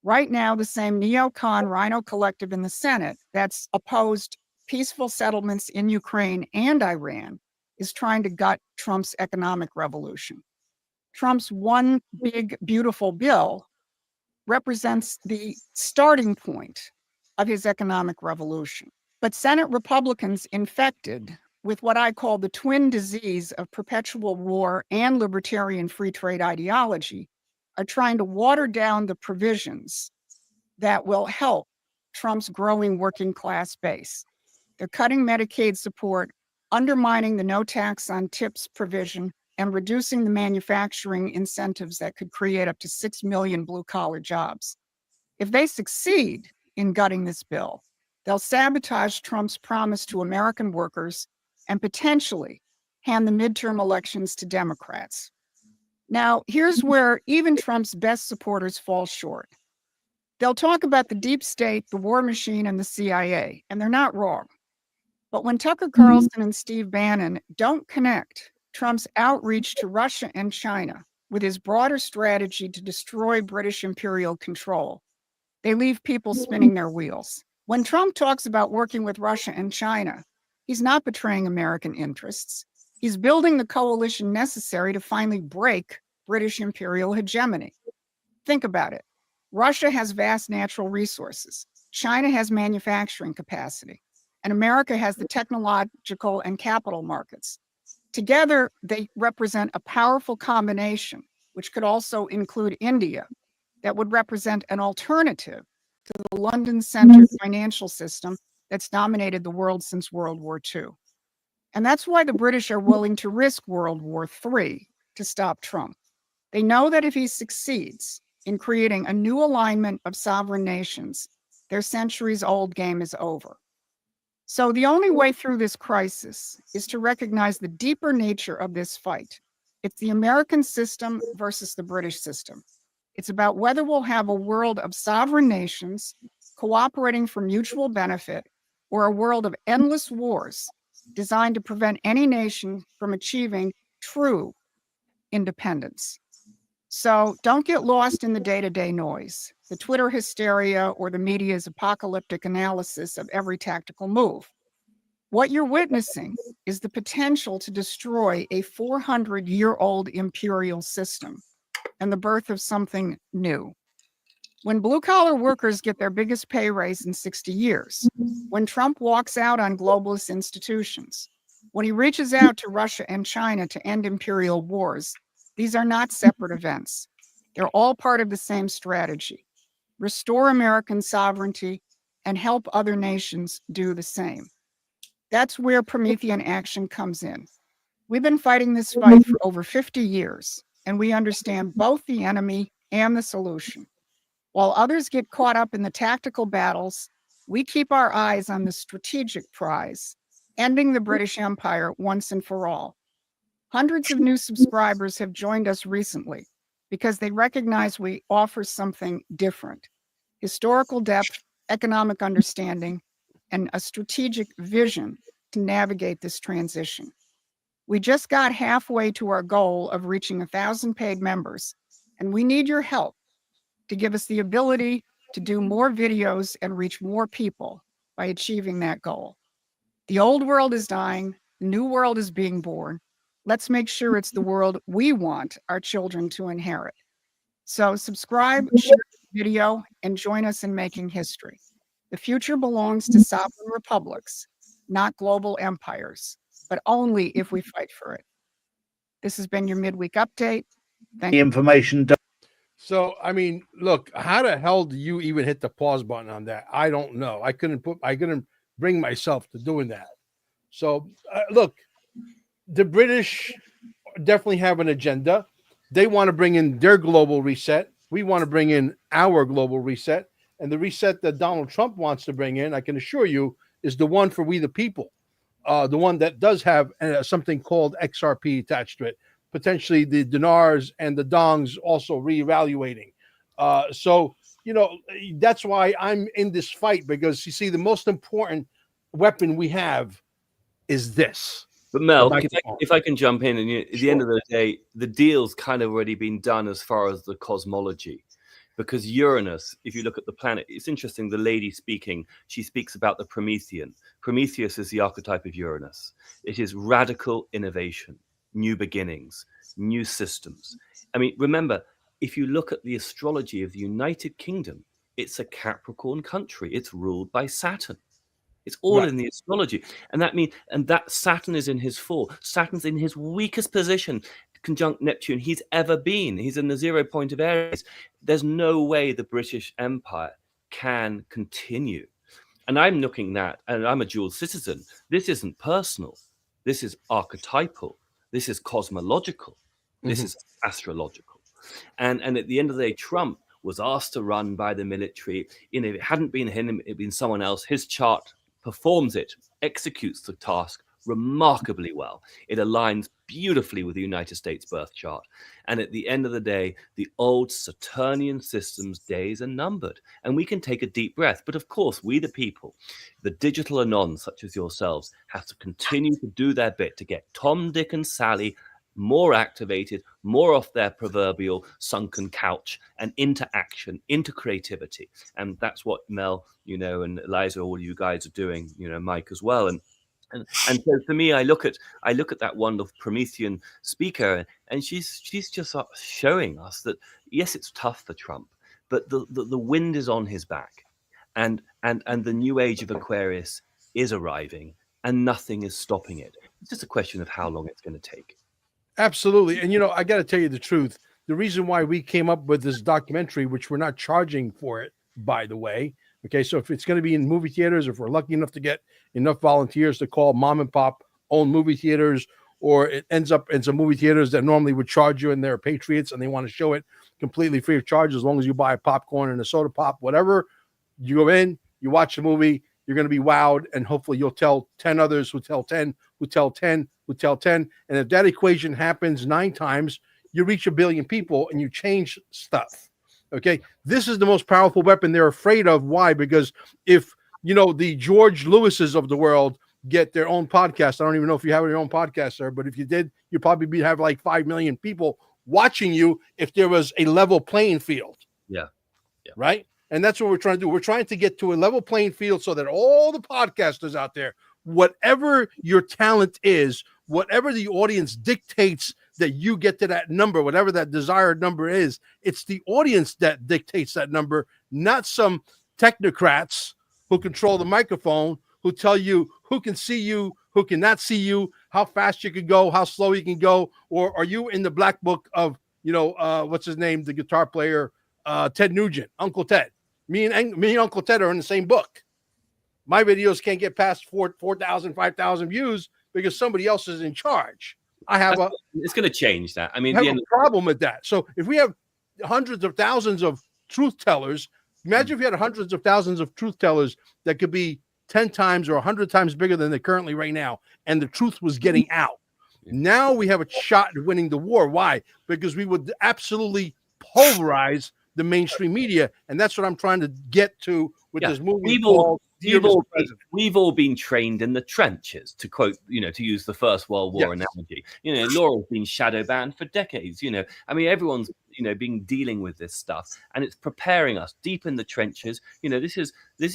S8: Right now, the same neocon Rhino Collective in the Senate that's opposed peaceful settlements in Ukraine and Iran is trying to gut Trump's economic revolution. Trump's one big, beautiful bill represents the starting point of his economic revolution. But Senate Republicans infected with what I call the twin disease of perpetual war and libertarian free trade ideology are trying to water down the provisions that will help Trump's growing working class base. They're cutting Medicaid support, undermining the no tax on tips provision, and reducing the manufacturing incentives that could create up to 6 million blue-collar jobs. If they succeed in gutting this bill, they'll sabotage Trump's promise to American workers and potentially hand the midterm elections to Democrats. Now, here's where even Trump's best supporters fall short. They'll talk about the deep state, the war machine, and the CIA, and they're not wrong. But when Tucker Carlson and Steve Bannon don't connect Trump's outreach to Russia and China with his broader strategy to destroy British imperial control, they leave people spinning their wheels. When Trump talks about working with Russia and China, he's not betraying American interests. He's building the coalition necessary to finally break British imperial hegemony. Think about it. Russia has vast natural resources. China has manufacturing capacity. And America has the technological and capital markets. Together, they represent a powerful combination, which could also include India, that would represent an alternative to the London-centered financial system that's dominated the world since World War II. And that's why the British are willing to risk World War III to stop Trump. They know that if he succeeds in creating a new alignment of sovereign nations, their centuries-old game is over. So the only way through this crisis is to recognize the deeper nature of this fight. It's the American system versus the British system. It's about whether we'll have a world of sovereign nations cooperating for mutual benefit or a world of endless wars designed to prevent any nation from achieving true independence. So don't get lost in the day-to-day noise, the Twitter hysteria, or the media's apocalyptic analysis of every tactical move. What you're witnessing is the potential to destroy a 400-year-old imperial system and the birth of something new. When blue-collar workers get their biggest pay raise in 60 years, when Trump walks out on globalist institutions, when he reaches out to Russia and China to end imperial wars, these are not separate events. They're all part of the same strategy. Restore American sovereignty and help other nations do the same. That's where Promethean action comes in. We've been fighting this fight for over 50 years, and we understand both the enemy and the solution. While others get caught up in the tactical battles, we keep our eyes on the strategic prize, ending the British Empire once and for all. Hundreds of new subscribers have joined us recently because they recognize we offer something different: historical depth, economic understanding, and a strategic vision to navigate this transition. We just got halfway to our goal of reaching 1,000 paid members, and we need your help to give us the ability to do more videos and reach more people by achieving that goal. The old world is dying, the new world is being born. Let's make sure it's the world we want our children to inherit. So subscribe, share the video, and join us in making history. The future belongs to sovereign republics, not global empires, but only if we fight for it. This has been your midweek update. Thank you.
S7: Information.
S3: So, I mean, look, how the hell do you even hit the pause button on that? I don't know. I couldn't bring myself to doing that. So, look, the British definitely have an agenda. They want to bring in their global reset. We want to bring in our global reset. And the reset that Donald Trump wants to bring in, I can assure you, is the one for we the people. The one that does have something called XRP attached to it. Potentially the dinars and the dongs also reevaluating. So, you know, that's why I'm in this fight, because you see, the most important weapon we have is this.
S1: But Mel,
S3: Go back
S1: if
S3: to-
S1: if I can jump in, and at the end of the day, the deal's kind of already been done as far as the cosmology, because Uranus, if you look at the planet, it's interesting. The lady speaking, she speaks about the Promethean. Prometheus is the archetype of Uranus. It is radical innovation, new beginnings, new systems. I mean, remember, if you look at the astrology of the United Kingdom, it's a Capricorn country. It's ruled by Saturn. It's all
S3: Right.
S1: in the astrology. And that Saturn is in his fall. Saturn's in his weakest position, conjunct Neptune, he's ever been. He's in the 0 point of Aries. There's no way the British Empire can continue. And I'm looking at, and I'm a dual citizen. This isn't personal. This is archetypal. This is cosmological. This is astrological. And at the end of the day, Trump was asked to run by the military. If it hadn't been him, it'd been someone else. His chart performs it, executes the task remarkably well. It aligns beautifully with the United States birth chart. And at the end of the day, the old Saturnian system's days are numbered. And we can take a deep breath. But of course, we the people, the digital anons such as yourselves, have to continue to do their bit to get Tom, Dick, and Sally more activated, more off their proverbial sunken couch and into action, into creativity. And that's what Mel, and Eliza, all you guys are doing, Mike as well. And so for me, I look at that wonderful Promethean speaker, and she's just showing us that yes, it's tough for Trump, but the wind is on his back, and the new age of Aquarius is arriving, and nothing is stopping it. It's just a question of how long it's going to take.
S3: Absolutely. And, I got to tell you the truth. The reason why we came up with this documentary, which we're not charging for it, by the way. Okay. So if it's going to be in movie theaters, if we're lucky enough to get enough volunteers to call mom and pop own movie theaters, or it ends up in some movie theaters that normally would charge you and they're patriots and they want to show it completely free of charge, as long as you buy a popcorn and a soda pop, whatever, you go in, you watch the movie, you're going to be wowed, and hopefully you'll tell 10 others who tell 10, who tell 10, who tell 10. And if that equation happens 9 times, you reach 1 billion people and you change stuff. Okay. This is the most powerful weapon they're afraid of. Why? Because if, the George Lewises of the world get their own podcast, I don't even know if you have your own podcast, sir, but if you did, you'd probably have like 5 million people watching you if there was a level playing field.
S1: Yeah.
S3: Right. And that's what we're trying to do. We're trying to get to a level playing field so that all the podcasters out there, whatever your talent is, whatever the audience dictates that you get to that number, whatever that desired number is, it's the audience that dictates that number, not some technocrats who control the microphone, who tell you who can see you, who cannot see you, how fast you can go, how slow you can go, or are you in the black book of, what's his name, the guitar player, Ted Nugent, Uncle Ted. Me and Uncle Ted are in the same book. My videos can't get past 4,000, 5,000 views because somebody else is in charge.
S1: It's going to change that. I mean,
S3: I have a problem with that. So if we have hundreds of thousands of truth tellers, imagine if you had hundreds of thousands of truth tellers that could be 10 times or 100 times bigger than they're currently right now, and the truth was getting out. Now we have a shot at winning the war. Why? Because we would absolutely pulverize the mainstream media, and that's what I'm trying to get to with this movie.
S1: We've all been trained in the trenches, to quote, to use the First World War analogy. Laura's been shadow banned for decades. I mean, everyone's been dealing with this stuff, and it's preparing us deep in the trenches. This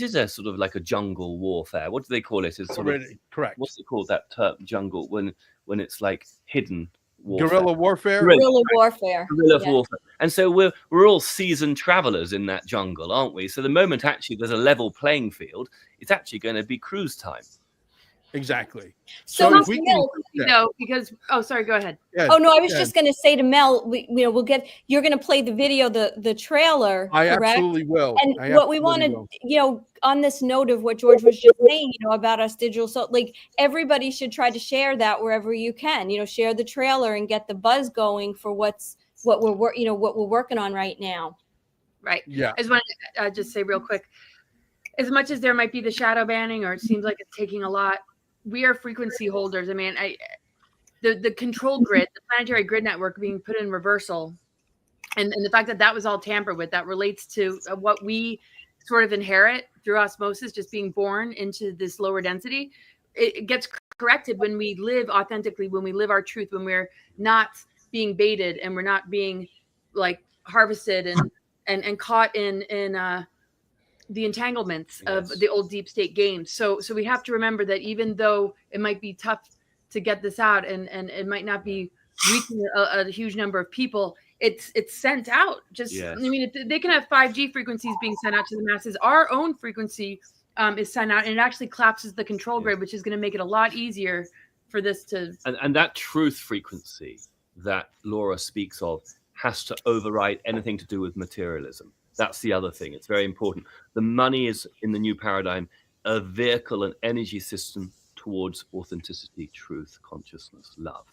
S1: is a sort of like a jungle warfare. What do they call it? It's sort of
S3: correct.
S1: What's it called, that term, jungle, when it's like hidden warfare.
S3: Guerrilla warfare.
S2: Guerrilla warfare.
S1: Warfare. And so we're all seasoned travelers in that jungle, aren't we? So the moment actually there's a level playing field, it's actually going to be cruise time.
S3: Exactly.
S2: So
S3: if we
S6: because sorry, go ahead.
S3: Yeah,
S2: I was just going to say to Mel, you're going to play the video, the trailer.
S3: I
S2: correct?
S3: Absolutely will.
S2: And what we wanted, on this note of what George was just saying, about us digital, so like everybody should try to share that wherever you can. Share the trailer and get the buzz going for what we're working on right now.
S6: Right.
S3: Yeah.
S6: I just want to just say real quick, as much as there might be the shadow banning, or it seems like it's taking a lot, we are frequency holders. I mean, the control grid, the planetary grid network being put in reversal, and the fact that was all tampered with, that relates to what we sort of inherit through osmosis, just being born into this lower density. it gets corrected when we live authentically, when we live our truth, when we're not being baited and we're not being like harvested and caught in the entanglements of the old deep state games. So we have to remember that even though it might be tough to get this out and it might not be reaching a huge number of people, it's sent out. Just I mean, they can have 5G frequencies being sent out to the masses. Our own frequency is sent out, and it actually collapses the control grid, which is going to make it a lot easier for this to.
S1: And that truth frequency that Laura speaks of has to override anything to do with materialism. That's the other thing. It's very important. The money is, in the new paradigm, a vehicle, an energy system towards authenticity, truth, consciousness, love.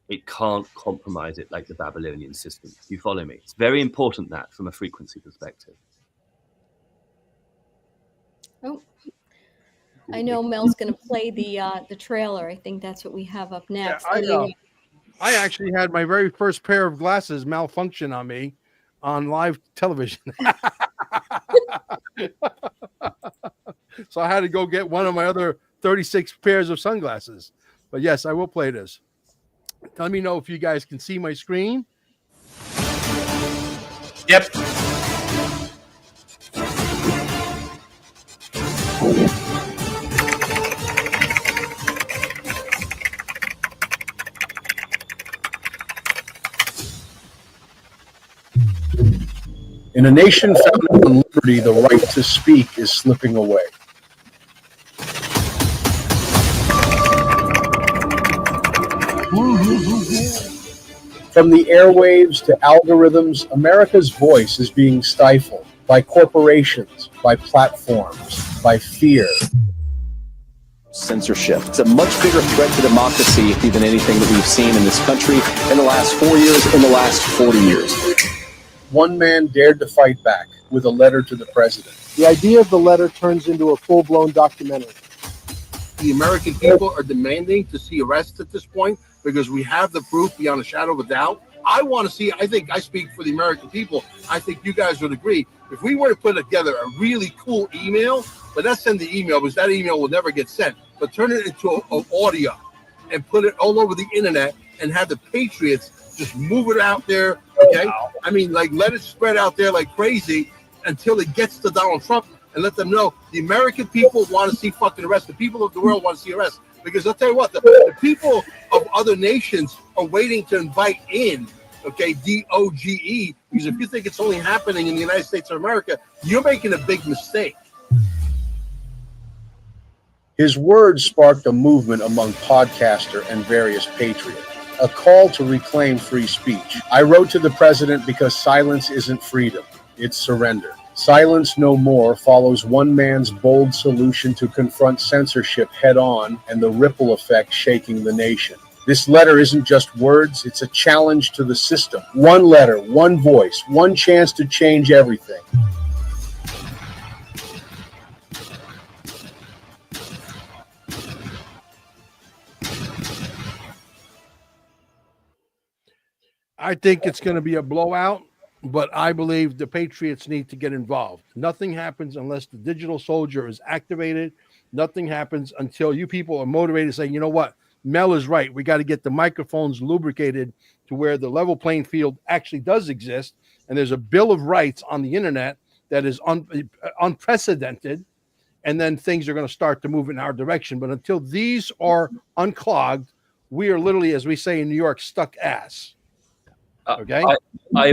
S1: It can't compromise it like the Babylonian system. You follow me? It's very important that from a frequency perspective.
S2: Oh, I know Mel's going to play the trailer. I think that's what we have up next.
S3: Yeah, I actually had my very first pair of glasses malfunction on me on live television. So I had to go get one of my other 36 pairs of sunglasses. But yes, I will play this. Let me know if you guys can see my screen.
S4: Yep.
S9: In a nation founded on liberty, the right to speak is slipping away. From the airwaves to algorithms, America's voice is being stifled by corporations, by platforms, by fear.
S10: Censorship. It's a much bigger threat to democracy than anything that we've seen in this country in the last 4 years, in the last 40 years.
S9: One man dared to fight back with a letter to the president. The idea of the letter turns into a full-blown documentary.
S3: The American people are demanding to see arrests at this point because we have the proof beyond a shadow of a doubt. I want to see, I think I speak for the American people. I think you guys would agree. If we were to put together a really cool email, but not send the email because that email will never get sent, but turn it into an audio and put it all over the internet and have the patriots just move it out there, okay? I mean, like, let it spread out there like crazy until it gets to Donald Trump and let them know the American people want to see fucking arrests. The people of the world want to see arrests. Because I'll tell you what, the people of other nations are waiting to invite in, okay, DOGE, because if you think it's only happening in the United States of America, you're making a big mistake.
S9: His words sparked a movement among podcaster and various patriots. A call to reclaim free speech. I wrote to the president because silence isn't freedom, it's surrender. Silence No More follows one man's bold solution to confront censorship head-on and the ripple effect shaking the nation. This letter isn't just words, it's a challenge to the system. One letter, one voice, one chance to change everything.
S3: I think it's going to be a blowout, but I believe the Patriots need to get involved. Nothing happens unless the digital soldier is activated. Nothing happens until you people are motivated, saying, you know what, Mel is right. We got to get the microphones lubricated to where the level playing field actually does exist. And there's a Bill of Rights on the internet that is unprecedented. And then things are going to start to move in our direction. But until these are unclogged, we are literally, as we say in New York, stuck ass. Okay.
S1: I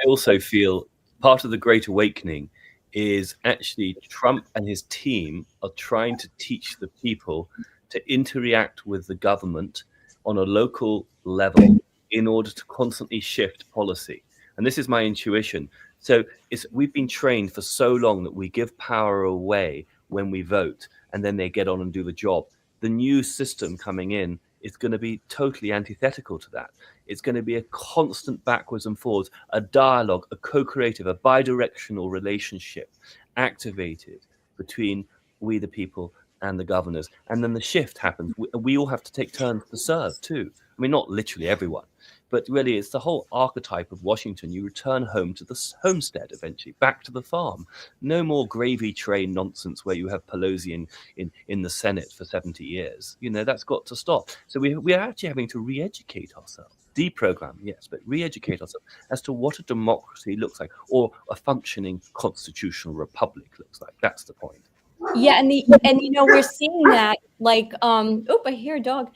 S1: also feel part of the Great Awakening is actually Trump and his team are trying to teach the people to interact with the government on a local level in order to constantly shift policy. And this is my intuition. So we've been trained for so long that we give power away when we vote and then they get on and do the job. The new system coming in is going to be totally antithetical to that. It's going to be a constant backwards and forwards, a dialogue, a co-creative, a bi-directional relationship activated between we the people and the governors. And then the shift happens. We all have to take turns to serve too. I mean, not literally everyone, But really, it's the whole archetype of Washington. You return home to the homestead eventually, back to the farm. No more gravy train nonsense where you have Pelosi in the Senate for 70 years. That's got to stop. So we are actually having to re-educate ourselves. Deprogram, yes, but re-educate ourselves as to what a democracy looks like, or a functioning constitutional republic looks like. That's the point.
S2: Yeah, and we're seeing that, like, I hear a dog.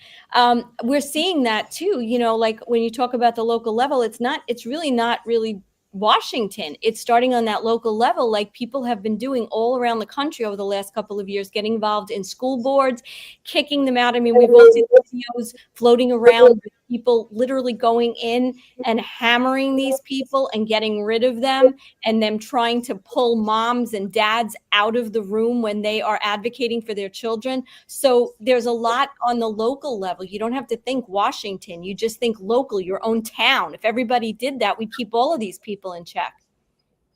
S2: We're seeing that too, like when you talk about the local level, it's really not Washington. It's starting on that local level, like people have been doing all around the country over the last couple of years, getting involved in school boards, kicking them out. I mean, we've all seen videos floating around with people literally going in and hammering these people and getting rid of them, and them trying to pull moms and dads out of the room when they are advocating for their children. So there's a lot on the local level. You don't have to think Washington. You just think local, your own town. If everybody did that, we'd keep all of these people in check.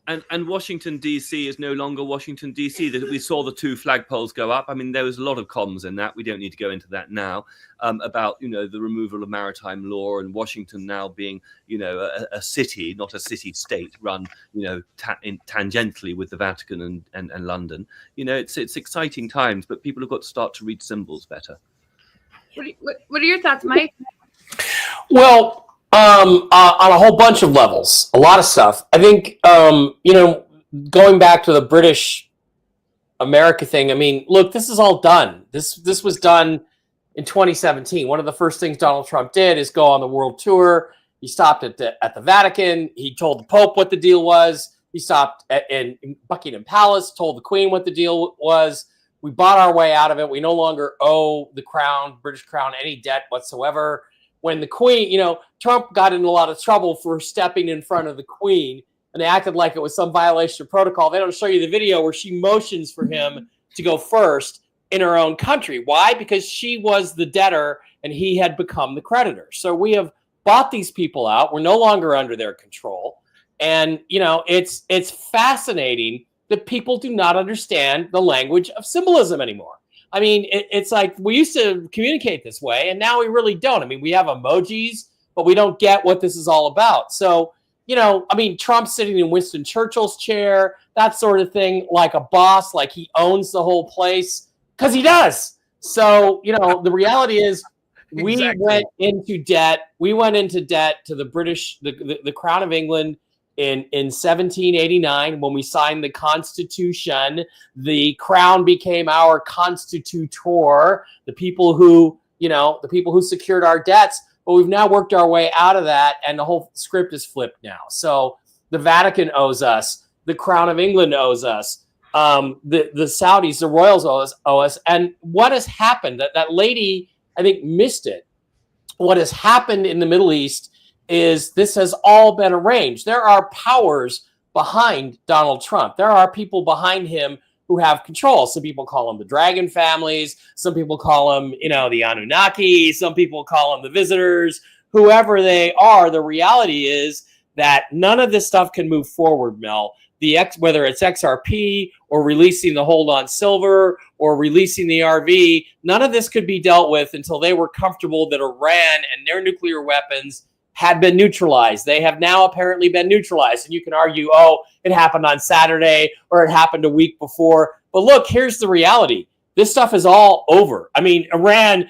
S1: And Washington, D.C. is no longer Washington, D.C. We saw the 2 flagpoles go up. I mean, there was a lot of comms in that. We don't need to go into that now, about, the removal of maritime law and Washington now being, a city, not a city-state run, tangentially with the Vatican and London. It's exciting times, but people have got to start to read symbols better.
S6: What are your thoughts, Mike?
S4: Well, on a whole bunch of levels, a lot of stuff. I think, going back to the British America thing, I mean, look, this is all done. This was done in 2017. One of the first things Donald Trump did is go on the world tour. He stopped at the Vatican. He told the Pope what the deal was. He stopped in Buckingham Palace, told the Queen what the deal was. We bought our way out of it. We no longer owe the Crown, British Crown, any debt whatsoever. When the Queen, Trump got in a lot of trouble for stepping in front of the Queen, and they acted like it was some violation of protocol. They don't show you the video where she motions for him to go first in her own country. Why? Because she was the debtor and he had become the creditor. So we have bought these people out. We're no longer under their control. And, it's fascinating that people do not understand the language of symbolism anymore. I mean, it's like we used to communicate this way, and now we really don't. I mean, we have emojis, but we don't get what this is all about. So, Trump sitting in Winston Churchill's chair, that sort of thing, like a boss, like he owns the whole place, because he does. So, the reality is we went into debt. We went into debt to the British, the Crown of England, in 1789, when we signed the Constitution. The Crown became our constitutor, the people who secured our debts. But we've now worked our way out of that, and the whole script is flipped now. So the Vatican owes us, the Crown of England owes us, the Saudis, the royals owe us. And what has happened? That lady, I think, missed it. What has happened in the Middle East is this has all been arranged. There are powers behind Donald Trump. There are people behind him who have control. Some people call them the dragon families. Some people call them, the Anunnaki. Some people call them the visitors. Whoever they are, the reality is that none of this stuff can move forward, Mel. Whether it's XRP or releasing the hold on silver or releasing the RV, none of this could be dealt with until they were comfortable that Iran and their nuclear weapons had been neutralized. They have now apparently been neutralized. And you can argue, it happened on Saturday or it happened a week before. But look, here's the reality. This stuff is all over. I mean, Iran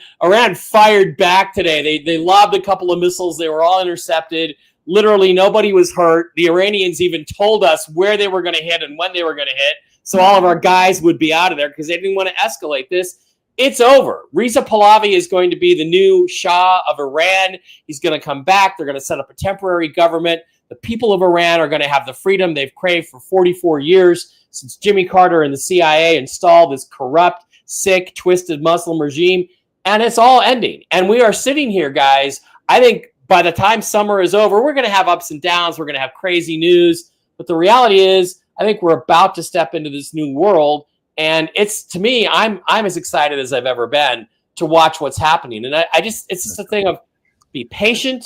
S4: fired back today. They lobbed a couple of missiles. They were all intercepted. Literally nobody was hurt. The Iranians even told us where they were going to hit and when they were going to hit. So all of our guys would be out of there because they didn't want to escalate this. It's over. Reza Pahlavi is going to be the new Shah of Iran. He's going to come back. They're going to set up a temporary government. The people of Iran are going to have the freedom they've craved for 44 years since Jimmy Carter and the CIA installed this corrupt, sick, twisted Muslim regime. And it's all ending. And we are sitting here, guys. I think by the time summer is over, we're going to have ups and downs. We're going to have crazy news. But the reality is, I think we're about to step into this new world. And it's, to me, I'm as excited as I've ever been to watch what's happening. And it's just a thing of be patient,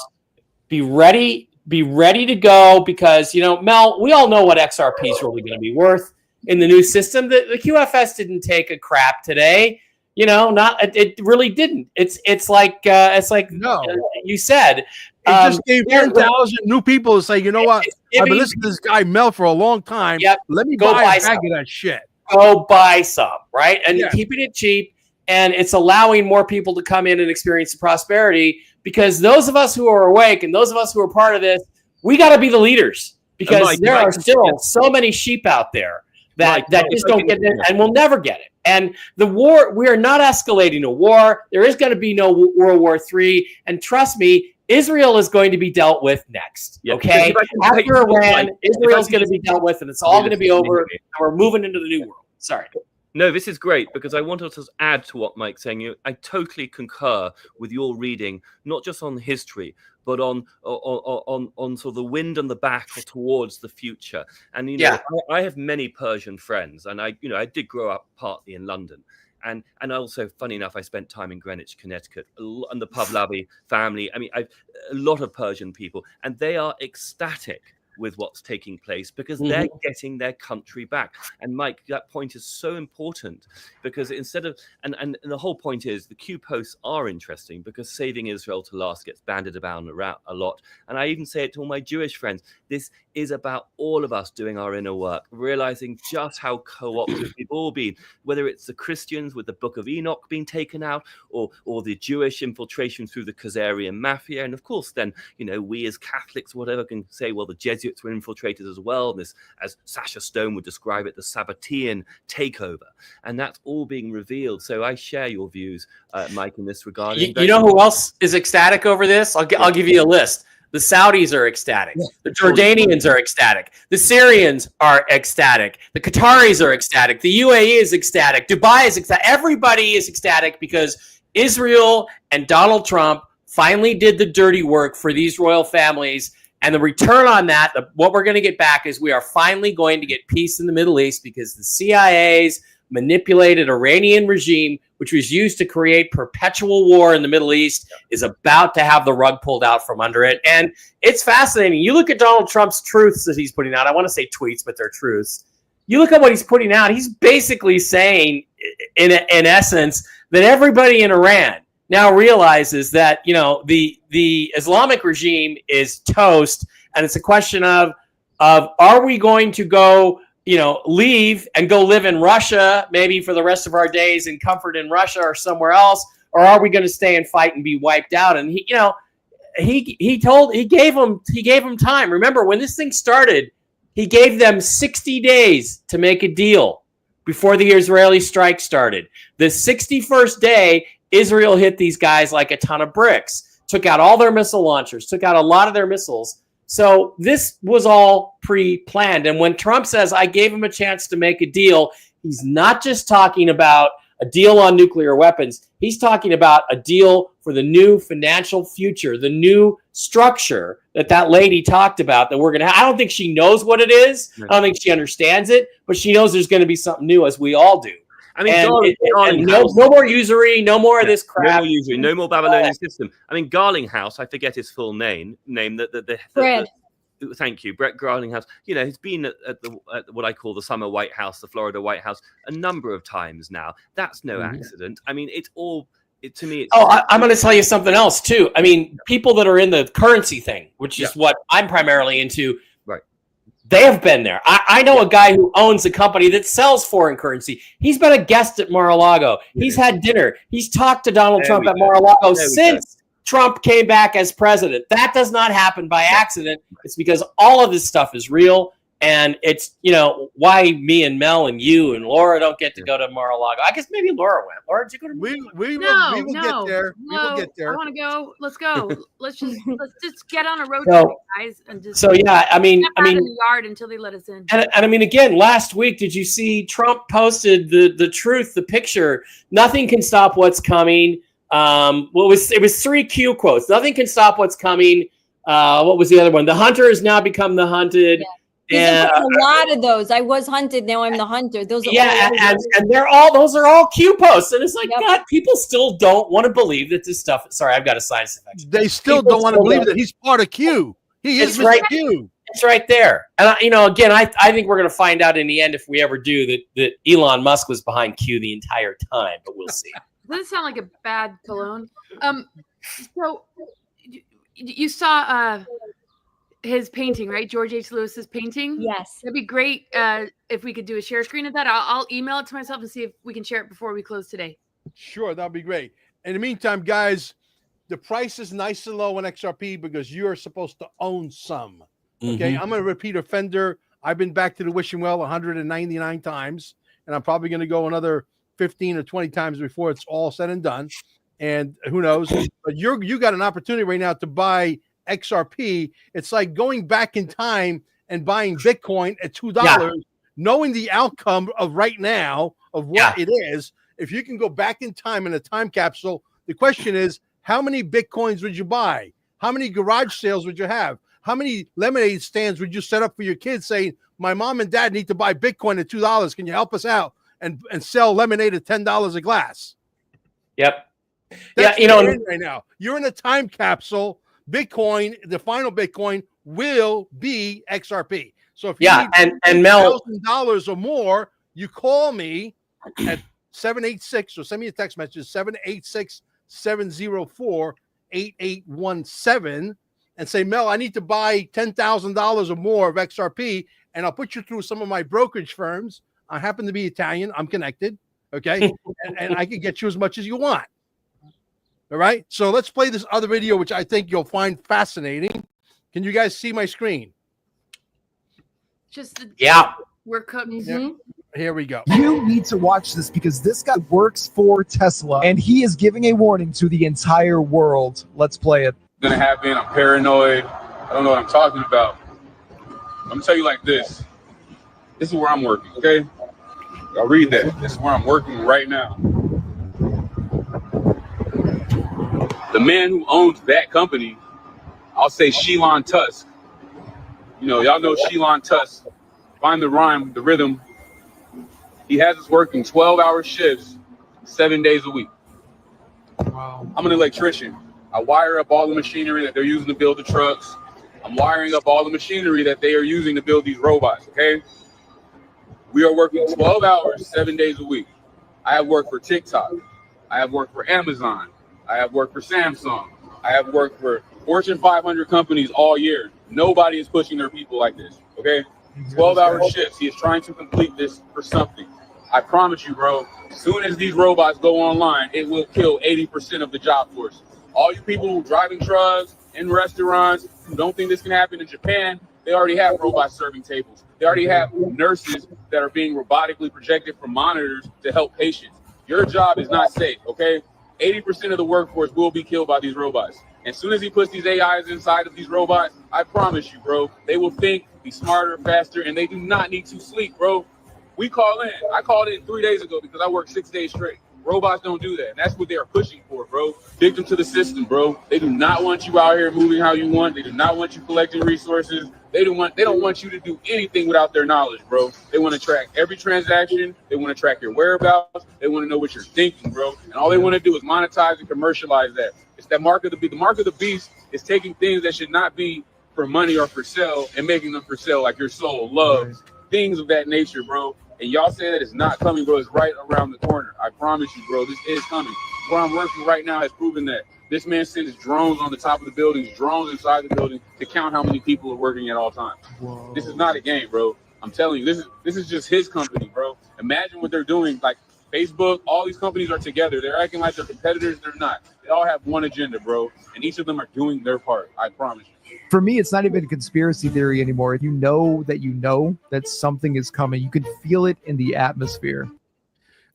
S4: be ready to go, because, Mel, we all know what XRP is really going to be worth in the new system. The QFS didn't take a crap today. It really didn't. It's like no. You said,
S3: just gave 10,000 new people to say, you know what? I've been listening to this guy Mel for a long time.
S4: Yep.
S3: Let me
S4: Go
S3: buy
S4: buy
S3: a bag
S4: some.
S3: of that shit.
S4: Go buy some, right? And
S3: Yeah.
S4: keeping it cheap, and it's allowing more people to come in and experience the prosperity, because those of us who are awake and those of us who are part of this, we got to be the leaders, because
S1: Mike,
S4: there
S1: Mike,
S4: are still so many sheep out there that just don't get it and will never get it. And the war, we are not escalating a war. There is going to be no World War III. And trust me, Israel is going to be dealt with next.
S1: Yeah.
S4: Okay? After Iran, Israel's going to be dealt with, and it's all going to be over. And we're moving into the new world. Sorry.
S1: No, this is great, because I wanted to add to what Mike's saying. I totally concur with your reading, not just on history, but on sort of the wind and the back towards the future. And I have many Persian friends, and I did grow up partly in London. And also, funny enough, I spent time in Greenwich, Connecticut, and the Pahlavi family. I mean, a lot of Persian people, and they are ecstatic with what's taking place, because they're getting their country back. And Mike, that point is so important, because instead of and the whole point is the Q posts are interesting, because saving Israel to last gets bandied about a lot. And I even say it to all my Jewish friends. This is about all of us doing our inner work, realizing just how co-opted we've all been, whether it's the Christians with the Book of Enoch being taken out, or the Jewish infiltration through the Khazarian mafia. And of course, then, we as Catholics, whatever, can say, well, the Jesuits were infiltrated as well. This, as Sasha Stone would describe it, the Sabbatean takeover. And that's all being revealed. So I share your views, Mike, in this regard.
S4: You know who else is ecstatic over this? I'll give you a list. The Saudis are ecstatic. The Jordanians are ecstatic. The Syrians are ecstatic. The Qataris are ecstatic. The UAE is ecstatic. Dubai is ecstatic. Everybody is ecstatic, because Israel and Donald Trump finally did the dirty work for these royal families. And the return on that, what we're going to get back, is we are finally going to get peace in the Middle East, because the CIA's manipulated Iranian regime, which was used to create perpetual war in the Middle East, is about to have the rug pulled out from under it. And it's fascinating. You look at Donald Trump's truths that he's putting out. I want to say tweets, but they're truths. You look at what he's putting out. He's basically saying, in essence, that everybody in Iran now realizes that, the Islamic regime is toast, and it's a question of are we going to go, leave and go live in Russia, maybe for the rest of our days in comfort in Russia or somewhere else, or are we going to stay and fight and be wiped out? And he gave them time. Remember, when this thing started, he gave them 60 days to make a deal before the Israeli strike started. The 61st day, Israel hit these guys like a ton of bricks, took out all their missile launchers, took out a lot of their missiles. So this was all pre-planned. And when Trump says, I gave him a chance to make a deal, he's not just talking about a deal on nuclear weapons. He's talking about a deal for the new financial future, the new structure that lady talked about that we're going to have. I don't think she knows what it is. I don't think she understands it, but she knows there's going to be something new, as we all do.
S1: I mean,
S4: no more usury, no more of this crap.
S1: No more usury, no more Babylonian system. I mean, Garlinghouse, I forget his full name. Thank you, Brett Garlinghouse. He's been at what I call the summer White House, the Florida White House, a number of times now. That's no accident. I mean, it's all. To me,
S4: I'm going to tell you something else too. I mean, people that are in the currency thing, which is what I'm primarily into. They have been there. I know a guy who owns a company that sells foreign currency. He's been a guest at Mar-a-Lago. He's had dinner. He's talked to Donald Trump at Mar-a-Lago since Trump came back as president. That does not happen by accident. It's because all of this stuff is real. And it's, why me and Mel and you and Laura don't get to go to Mar-a-Lago. I guess maybe Laura went. Laura, did you go to Mar-a-Lago?
S3: We will get there. We will get there.
S6: I want to go. Let's go. let's just get on a road trip, guys, and just
S4: step out in
S6: the yard until they let us in.
S4: And I mean, again, last week, did you see Trump posted the truth, the picture? Nothing can stop what's coming. It was 3 Q quotes. Nothing can stop what's coming. What was the other one? The hunter has now become the hunted.
S2: Yeah. A lot of those. I was hunted. Now I'm the hunter. Those are
S4: and those are all Q posts. And it's like, God, people still don't want to believe that this stuff. Sorry, I've got a sinus infection.
S3: They still don't want to believe that he's part of Q. He is right. Q.
S4: It's right there. And again, I think we're going to find out in the end, if we ever do, that Elon Musk was behind Q the entire time. But we'll see.
S6: Does this sound like a bad cologne? So You saw his painting, right? George H. Lewis's painting.
S2: Yes.
S6: It'd be great if we could do a share screen of that. I'll email it to myself and see if we can share it before we close today.
S3: Sure, that'll be great. In the meantime, guys, the price is nice and low on XRP because you're supposed to own some. Okay, I'm going to repeat offender. I've been back to the wishing well 199 times, and I'm probably going to go another 15 or 20 times before it's all said and done. And who knows? But you got an opportunity right now to buy XRP. It's like going back in time and buying Bitcoin at $2, knowing the outcome of right now of what it is. If you can go back in time in a time capsule, the question is, how many Bitcoins would you buy? How many garage sales would you have? How many lemonade stands would you set up for your kids saying, my mom and dad need to buy Bitcoin at $2. Can you help us out and sell lemonade at $10 a glass?
S4: Yep.
S3: That's right now. You're in a time capsule. Bitcoin, the final Bitcoin will be XRP. So if you need
S4: and Mel,
S3: $1,000 or more, you call me at 786 or send me a text message 786-704-8817 and say, Mel, I need to buy $10,000 or more of XRP, and I'll put you through some of my brokerage firms. I happen to be Italian. I'm connected. Okay. and I can get you as much as you want. All right. So let's play this other video, which I think you'll find fascinating. Can you guys see my screen?
S6: We're cooking.
S3: Yeah. Here we go.
S11: You need to watch this because this guy works for Tesla and he is giving a warning to the entire world. Let's play it.
S12: Gonna happen. I'm paranoid. I don't know what I'm talking about. I'm gonna tell you like this. This is where I'm working, okay? I'll read that. This is where I'm working right now. The man who owns that company, I'll say Elon Tusk. You know, y'all know Elon Tusk. Find the rhyme, the rhythm. He has us working 12-hour shifts, 7 days a week. Wow. I'm an electrician. I wire up all the machinery that they're using to build the trucks. I'm wiring up all the machinery that they are using to build these robots, okay? We are working 12 hours, 7 days a week. I have worked for TikTok. I have worked for Amazon. I have worked for Samsung. I have worked for Fortune 500 companies all year. Nobody is pushing their people like this, okay? 12-hour shifts. He is trying to complete this for something. I promise you, bro, as soon as these robots go online, it will kill 80% of the job force. All you people who driving trucks in restaurants who don't think this can happen in Japan, they already have robots serving tables. They already have nurses that are being robotically projected from monitors to help patients. Your job is not safe, okay? 80% of the workforce will be killed by these robots. As soon as he puts these AIs inside of these robots, I promise you, bro, they will think, be smarter, faster, and they do not need to sleep, bro. We call in. I called in 3 days ago because I worked 6 days straight. Robots don't do that. And that's what they are pushing for, bro. Victim to the system, bro. They do not want you out here moving how you want. They do not want you collecting resources. They don't want you to do anything without their knowledge, bro. They want to track every transaction. They want to track your whereabouts. They want to know what you're thinking, bro. And all they want to do is monetize and commercialize that. It's that mark of the beast. The mark of the beast is taking things that should not be for money or for sale and making them for sale, like your soul, love, things of that nature, bro. And y'all say that it's not coming, bro. It's right around the corner. I promise you, bro. This is coming. Where I'm working right now has proven that. This man sends drones on the top of the buildings, drones inside the building to count how many people are working at all times. Whoa. This is not a game, bro. I'm telling you, this is just his company, bro. Imagine what they're doing. Like Facebook, all these companies are together. They're acting like they're competitors. They're not. They all have one agenda, bro. And each of them are doing their part. I promise you.
S11: For me, it's not even a conspiracy theory anymore. You know that something is coming. You can feel it in the atmosphere.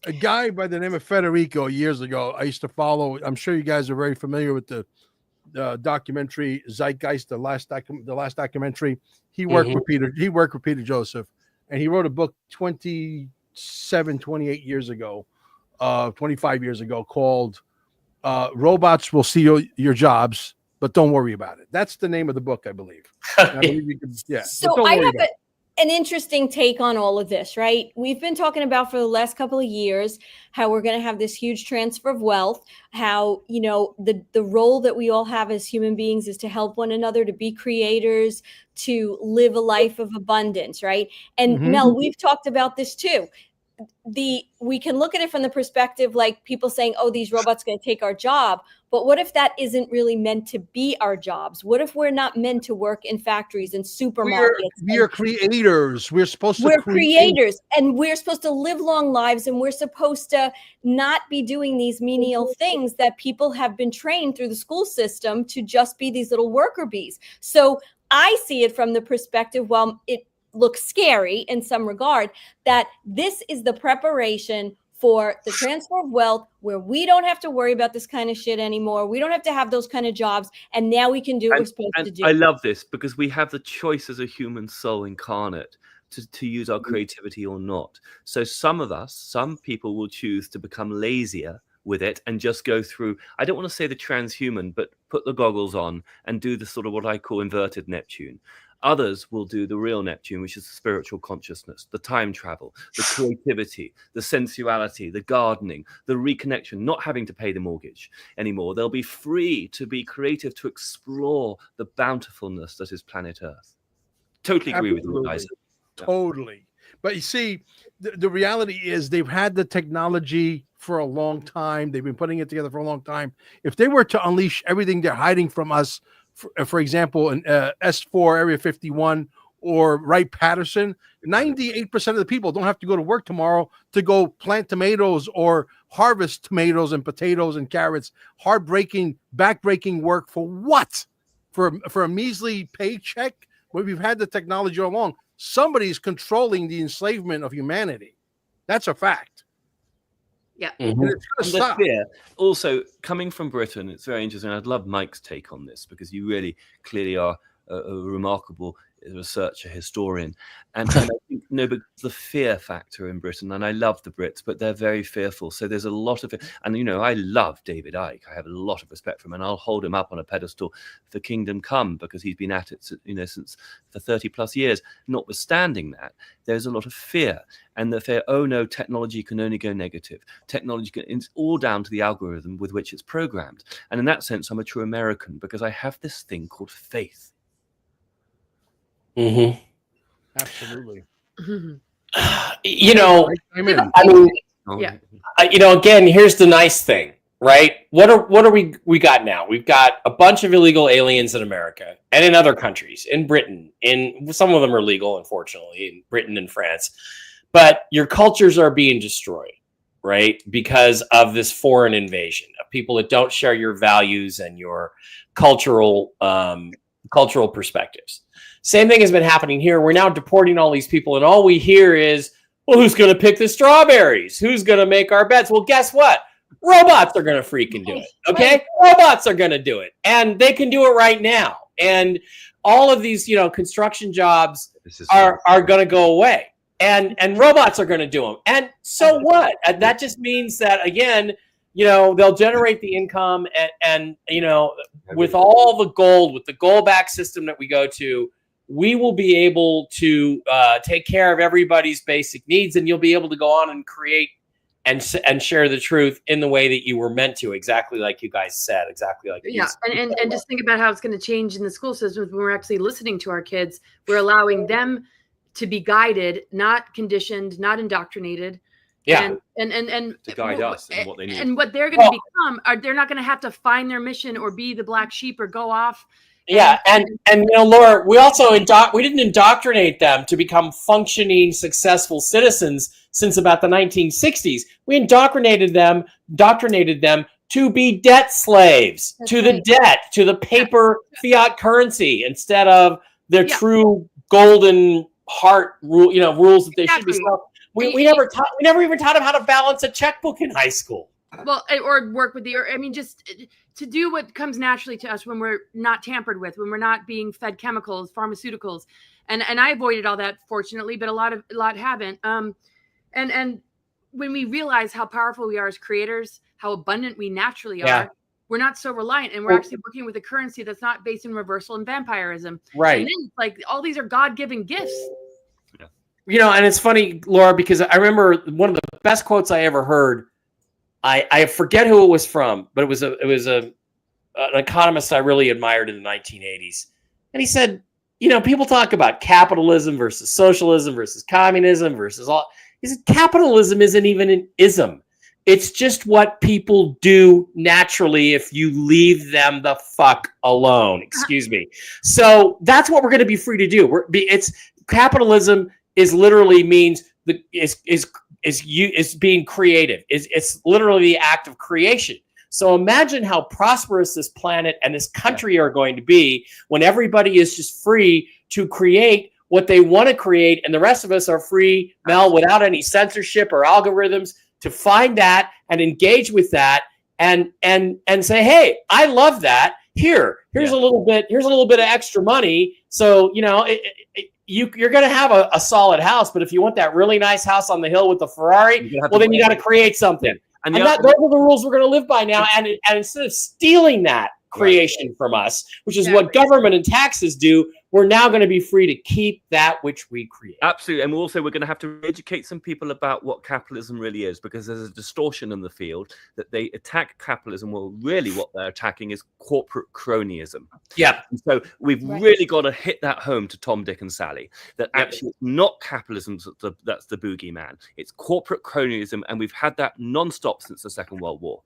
S3: A guy by the name of Federico years ago, I used to follow. I'm sure you guys are very familiar with the documentary Zeitgeist, the last documentary. He worked with Peter. He worked with Peter Joseph, and he wrote a book 28 years ago, 25 years ago, called "Robots Will Steal Your Jobs, But Don't Worry About It." That's the name of the book, I believe. I believe you can, yeah.
S2: So I have an interesting take on all of this, right? We've been talking about for the last couple of years how we're going to have this huge transfer of wealth, how, you know, the role that we all have as human beings is to help one another, to be creators, to live a life of abundance, right? And Mel, we've talked about this too. we can look at it from the perspective like people saying, oh, these robots going to take our job. But what if that isn't really meant to be our jobs? What if we're not meant to work in factories and supermarkets?
S3: We are creators. We're supposed to
S2: We're creators, and we're supposed to live long lives, and we're supposed to not be doing these menial things that people have been trained through the school system to just be these little worker bees. So I see it from the perspective, while it looks scary in some regard, that this is the preparation for the transfer of wealth, where we don't have to worry about this kind of shit anymore. We don't have to have those kind of jobs. And now we can do what we're supposed to do.
S1: I love this because we have the choice as a human soul incarnate to use our creativity or not. So some people will choose to become lazier with it and just go through, I don't want to say the transhuman, but put the goggles on and do the sort of what I call inverted Neptune. Others will do the real Neptune, which is the spiritual consciousness, the time travel, the creativity, the sensuality, the gardening, the reconnection, not having to pay the mortgage anymore. They'll be free to be creative, to explore the bountifulness that is planet Earth. Totally agree with you guys.
S3: Totally. But you see, the reality is they've had the technology for a long time. They've been putting it together for a long time. If they were to unleash everything they're hiding from us, for example, in S4 Area 51 or Wright-Patterson, 98% of the people don't have to go to work tomorrow to go plant tomatoes or harvest tomatoes and potatoes and carrots. Heartbreaking, backbreaking work for what? For a measly paycheck? Well, we've had the technology all along. Somebody's controlling the enslavement of humanity. That's a fact.
S6: Yeah.
S3: And it's gonna stop.
S1: Also, coming from Britain, it's very interesting. I'd love Mike's take on this because you really clearly are a remarkable researcher, historian. And I think, but the fear factor in Britain, and I love the Brits, but they're very fearful. So there's a lot of it. And, I love David Icke. I have a lot of respect for him, and I'll hold him up on a pedestal for Kingdom Come because he's been at it, since for 30 plus years. Notwithstanding that, there's a lot of fear. And the fear, oh no, technology can only go negative. It's all down to the algorithm with which it's programmed. And in that sense, I'm a true American because I have this thing called faith.
S4: Mm-hmm.
S3: Absolutely.
S4: Again, here's the nice thing, right? What are we got now? We've got a bunch of illegal aliens in America and in other countries, in Britain, some of them are legal, unfortunately, in Britain and France, but your cultures are being destroyed, right? Because of this foreign invasion of people that don't share your values and your cultural perspectives. Same thing has been happening here. We're now deporting all these people, and all we hear is, well, who's going to pick the strawberries? Who's going to make our beds? Well, guess what? Robots are going to freaking do it, okay? Robots are going to do it, and they can do it right now. And all of these, construction jobs are going to go away, and robots are going to do them. And so what? And that just means that, again, they'll generate the income, and with all the gold, with the gold-back system that we go to, we will be able to take care of everybody's basic needs, and you'll be able to go on and create and share the truth in the way that you were meant to, exactly like you guys said, exactly like
S6: and just think about how it's going to change in the school systems when we're actually listening to our kids. We're allowing them to be guided, not conditioned, not indoctrinated.
S4: Yeah,
S6: and
S1: to guide us in what they need,
S6: and what they're going to become. They're not going to have to find their mission or be the black sheep or go off.
S4: And Laura, we also we didn't indoctrinate them to become functioning, successful citizens since about the 1960s. We indoctrinated them to be debt slaves, to the debt, to the paper fiat currency instead of their true golden heart rules that they should be. So we never even taught them how to balance a checkbook in high school.
S6: Well, or work with just to do what comes naturally to us when we're not tampered with, when we're not being fed chemicals, pharmaceuticals, and I avoided all that, fortunately, but a lot haven't. And when we realize how powerful we are as creators, how abundant we naturally are, we're not so reliant, and we're actually working with a currency that's not based in reversal and vampirism.
S4: Right.
S6: And then, like, all these are God-given gifts.
S4: And it's funny, Laura, because I remember one of the best quotes I ever heard. I forget who it was from, but it was an economist I really admired in the 1980s. And he said, people talk about capitalism versus socialism versus communism versus all. He said, capitalism isn't even an ism. It's just what people do naturally if you leave them the fuck alone. Excuse me. So that's what we're going to be free to do. Capitalism is literally means is being creative. It's literally the act of creation. So imagine how prosperous this planet and this country are going to be when everybody is just free to create what they want to create, and the rest of us are free, Mel, without any censorship or algorithms, to find that and engage with that and say, hey, I love that. Here's a little bit of extra money. So, you're going to have a solid house, but if you want that really nice house on the hill with the Ferrari, well, then you got to create something. And those are the rules we're going to live by now. And instead of stealing that creation from us, which is what government and taxes do, we're now going to be free to keep that which we create.
S1: Absolutely. And we're going to have to educate some people about what capitalism really is, because there's a distortion in the field that they attack capitalism. Well, really what they're attacking is corporate cronyism.
S4: Yeah.
S1: And so we've really got to hit that home to Tom, Dick and Sally, that actually it's not capitalism that's the boogeyman. It's corporate cronyism. And we've had that nonstop since the Second World War.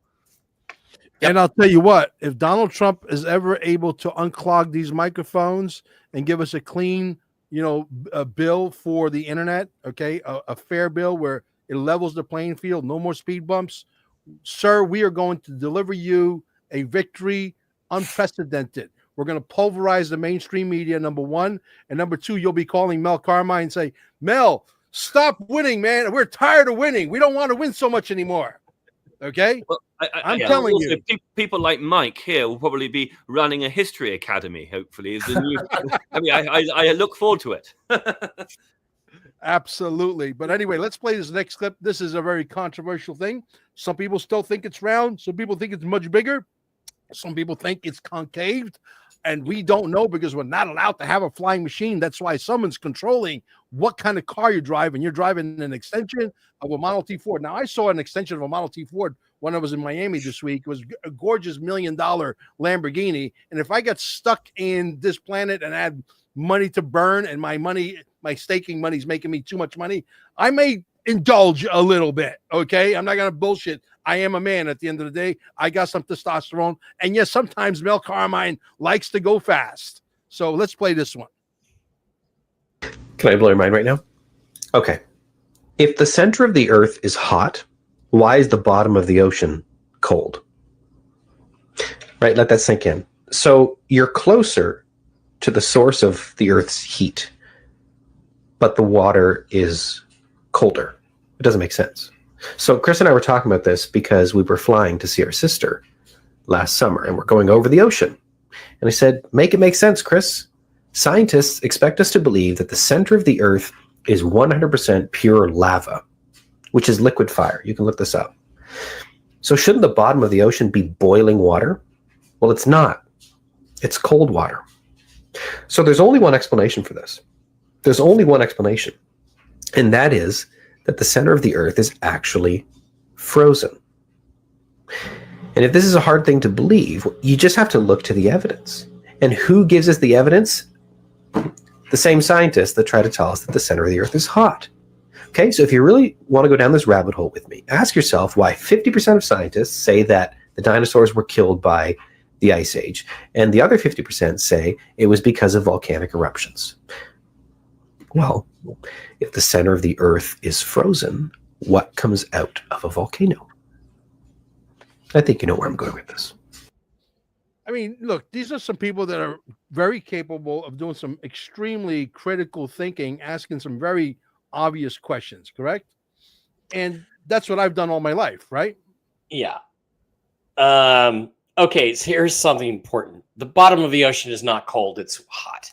S3: And I'll tell you what, if Donald Trump is ever able to unclog these microphones and give us a clean, a bill for the internet, okay, a fair bill where it levels the playing field, no more speed bumps, sir, we are going to deliver you a victory unprecedented. We're going to pulverize the mainstream media, number one. And number two, you'll be calling Mel Carmine and say, Mel, stop winning, man. We're tired of winning. We don't want to win so much anymore. Okay?
S1: Well,
S3: I'm telling you.
S1: People like Mike here will probably be running a history academy, hopefully. Is the new, I look forward to it.
S3: Absolutely. But anyway, let's play this next clip. This is a very controversial thing. Some people still think it's round. Some people think it's much bigger. Some people think it's concaved. And we don't know because we're not allowed to have a flying machine. That's why someone's controlling what kind of car you drive. And you're driving an extension of a Model T Ford. Now, I saw an extension of a Model T Ford when I was in Miami this week. It was a gorgeous $1 million Lamborghini. And if I got stuck in this planet and had money to burn and my staking money is making me too much money, I may indulge a little bit. Okay. I'm not going to bullshit. I am a man at the end of the day. I got some testosterone. And yes, sometimes Mel Carmine likes to go fast. So let's play this one.
S13: Can I blow your mind right now? Okay. If the center of the earth is hot, why is the bottom of the ocean cold? Right? Let that sink in. So you're closer to the source of the earth's heat, but the water is colder. It doesn't make sense. So Chris and I were talking about this because we were flying to see our sister last summer and we're going over the ocean. And I said, make it make sense, Chris. Scientists expect us to believe that the center of the earth is 100% pure lava, which is liquid fire. You can look this up. So shouldn't the bottom of the ocean be boiling water? Well, it's not. It's cold water. So there's only one explanation for this. There's only one explanation. And that is that the center of the earth is actually frozen. And if this is a hard thing to believe, you just have to look to the evidence. And who gives us the evidence? The same scientists that try to tell us that the center of the earth is hot. Okay, so if you really want to go down this rabbit hole with me, ask yourself why 50% of scientists say that the dinosaurs were killed by the Ice Age, and the other 50% say it was because of volcanic eruptions. Well, if the center of the earth is frozen, what comes out of a volcano? I think you know where I'm going with this.
S3: I mean, look, these are some people that are very capable of doing some extremely critical thinking, asking some very obvious questions, correct? And that's what I've done all my life, right?
S4: Yeah. Okay, so here's something important. The bottom of the ocean is not cold, it's hot.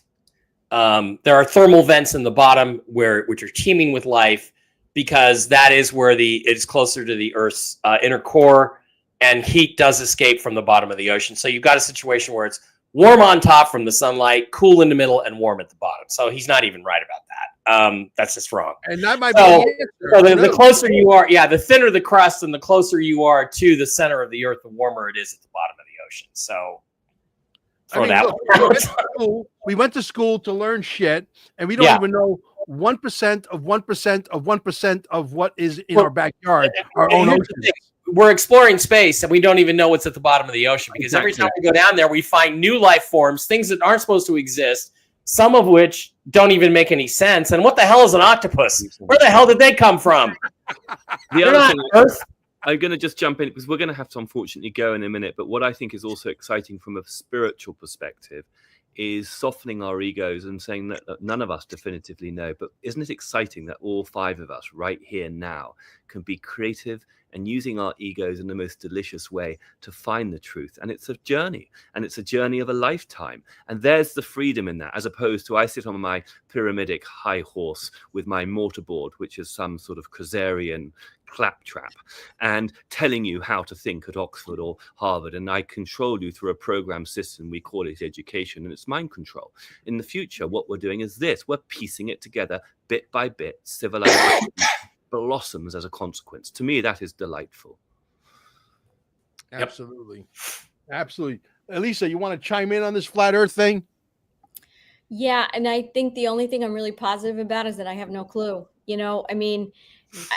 S4: There are thermal vents in the bottom which are teeming with life because that is where it's closer to the Earth's inner core, and heat does escape from the bottom of the ocean. So you've got a situation where it's warm on top from the sunlight, cool in the middle, and warm at the bottom. So he's not even right about that. That's just wrong.
S3: And that might be the
S4: answer. So the closer you are, the thinner the crust and the closer you are to the center of the Earth, the warmer it is at the bottom of the ocean. So
S3: we went to school to learn shit, and we don't even know 1% of 1% of 1% of what is in our backyard, our own
S4: here's the
S3: ocean.
S4: thing. We're exploring space and we don't even know what's at the bottom of the ocean because every time we go down there, we find new life forms, things that aren't supposed to exist, some of which don't even make any sense. And what the hell is an octopus? Where the hell did they come from?
S1: The other thing, I'm going to just jump in because we're going to have to unfortunately go in a minute. But what I think is also exciting from a spiritual perspective is softening our egos and saying that none of us definitively know. But isn't it exciting that all 5 of us right here now can be creative and using our egos in the most delicious way to find the truth? And it's a journey, and it's a journey of a lifetime. And there's the freedom in that, as opposed to I sit on my pyramidic high horse with my mortarboard, which is some sort of Khazarian claptrap, and telling you how to think at Oxford or Harvard. And I control you through a program system. We call it education, and it's mind control. In the future, what we're doing is this. We're piecing it together bit by bit. Civilization blossoms as a consequence. To me, that is delightful.
S3: Absolutely. Absolutely. Elisa, you want to chime in on this flat earth thing?
S2: Yeah, and I think the only thing I'm really positive about is that I have no clue. You know, I mean,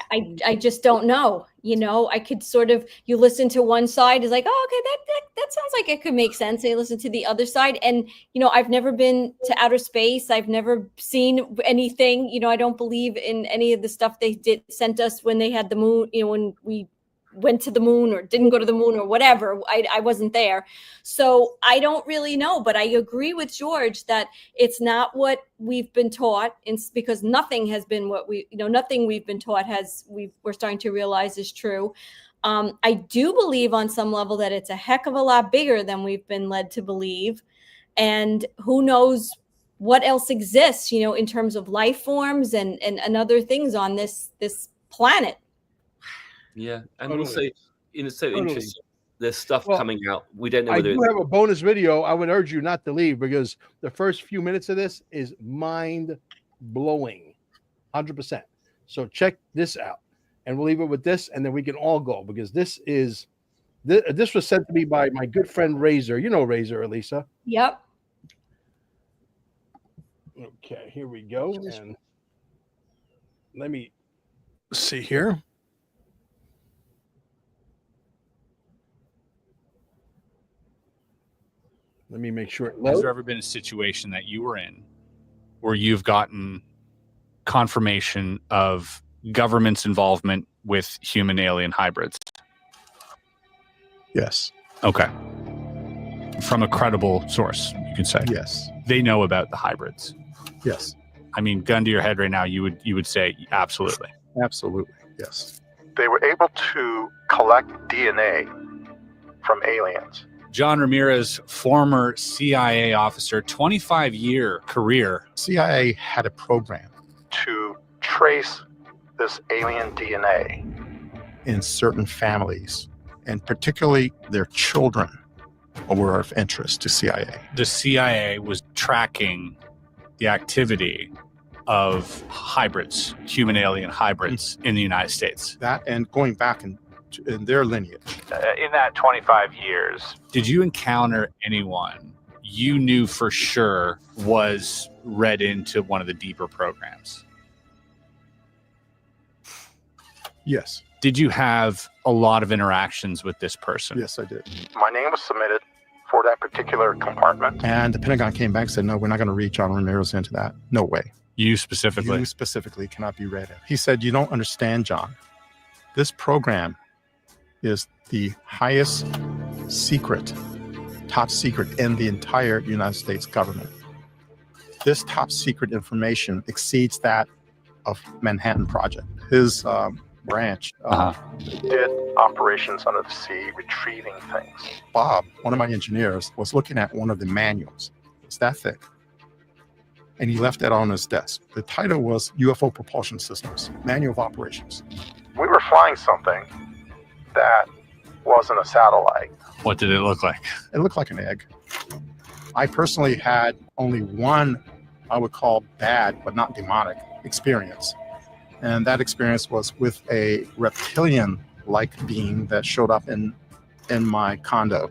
S2: I just don't know. You know, I could sort of, you listen to one side is like, oh, okay, that sounds like it could make sense. And you listen to the other side, and you know, I've never been to outer space. I've never seen anything. You know, I don't believe in any of the stuff they sent us when they had the moon. You know, when we went to the moon or didn't go to the moon or whatever. I wasn't there. So I don't really know, but I agree with George that it's not what we've been taught. It's because nothing has been what nothing we've been taught we're starting to realize is true. I do believe on some level that it's a heck of a lot bigger than we've been led to believe. And who knows what else exists, you know, in terms of life forms and other things on this planet.
S1: Yeah, and also, it's so interesting. There's stuff coming out. We don't know
S3: I
S1: whether
S3: do have a bonus video. I would urge you not to leave because the first few minutes of this is mind blowing, 100%. So check this out, and we'll leave it with this, and then we can all go because this was sent to me by my good friend Razor. You know Razor, Elisa.
S2: Yep.
S3: Okay, here we go, and let me see here. Let me make sure.
S14: Has there ever been a situation that you were in where you've gotten confirmation of government's involvement with human alien hybrids?
S9: Yes.
S14: Okay. From a credible source, you could say.
S9: Yes.
S14: They know about the hybrids.
S9: Yes.
S14: I mean, gun to your head right now, you would say absolutely.
S9: Absolutely. Yes.
S15: They were able to collect DNA from aliens.
S14: John Ramirez, former CIA officer, 25-year career.
S9: CIA had a program
S15: to trace this alien DNA
S9: in certain families, and particularly their children were of interest to CIA.
S14: The CIA was tracking the activity of hybrids, human alien hybrids in the United States.
S9: That and going back in their lineage.
S15: In that 25 years.
S14: Did you encounter anyone you knew for sure was read into one of the deeper programs?
S9: Yes.
S14: Did you have a lot of interactions with this person?
S9: Yes, I did.
S15: My name was submitted for that particular compartment.
S9: And the Pentagon came back and said, no, we're not going to read John Ramirez into that. No way.
S14: You specifically?
S9: You specifically cannot be read in. He said, you don't understand, John. This program is the highest secret, top secret in the entire United States government. This top secret information exceeds that of Manhattan Project. His branch
S15: did operations under the sea, retrieving things.
S9: Bob, one of my engineers, was looking at one of the manuals. It's that thick. And he left that on his desk. The title was UFO Propulsion Systems, Manual of Operations.
S15: We were flying something that wasn't a satellite.
S14: What did it look like?
S9: It looked like an egg. I personally had only one, I would call bad, but not demonic, experience. And that experience was with a reptilian-like being that showed up in my condo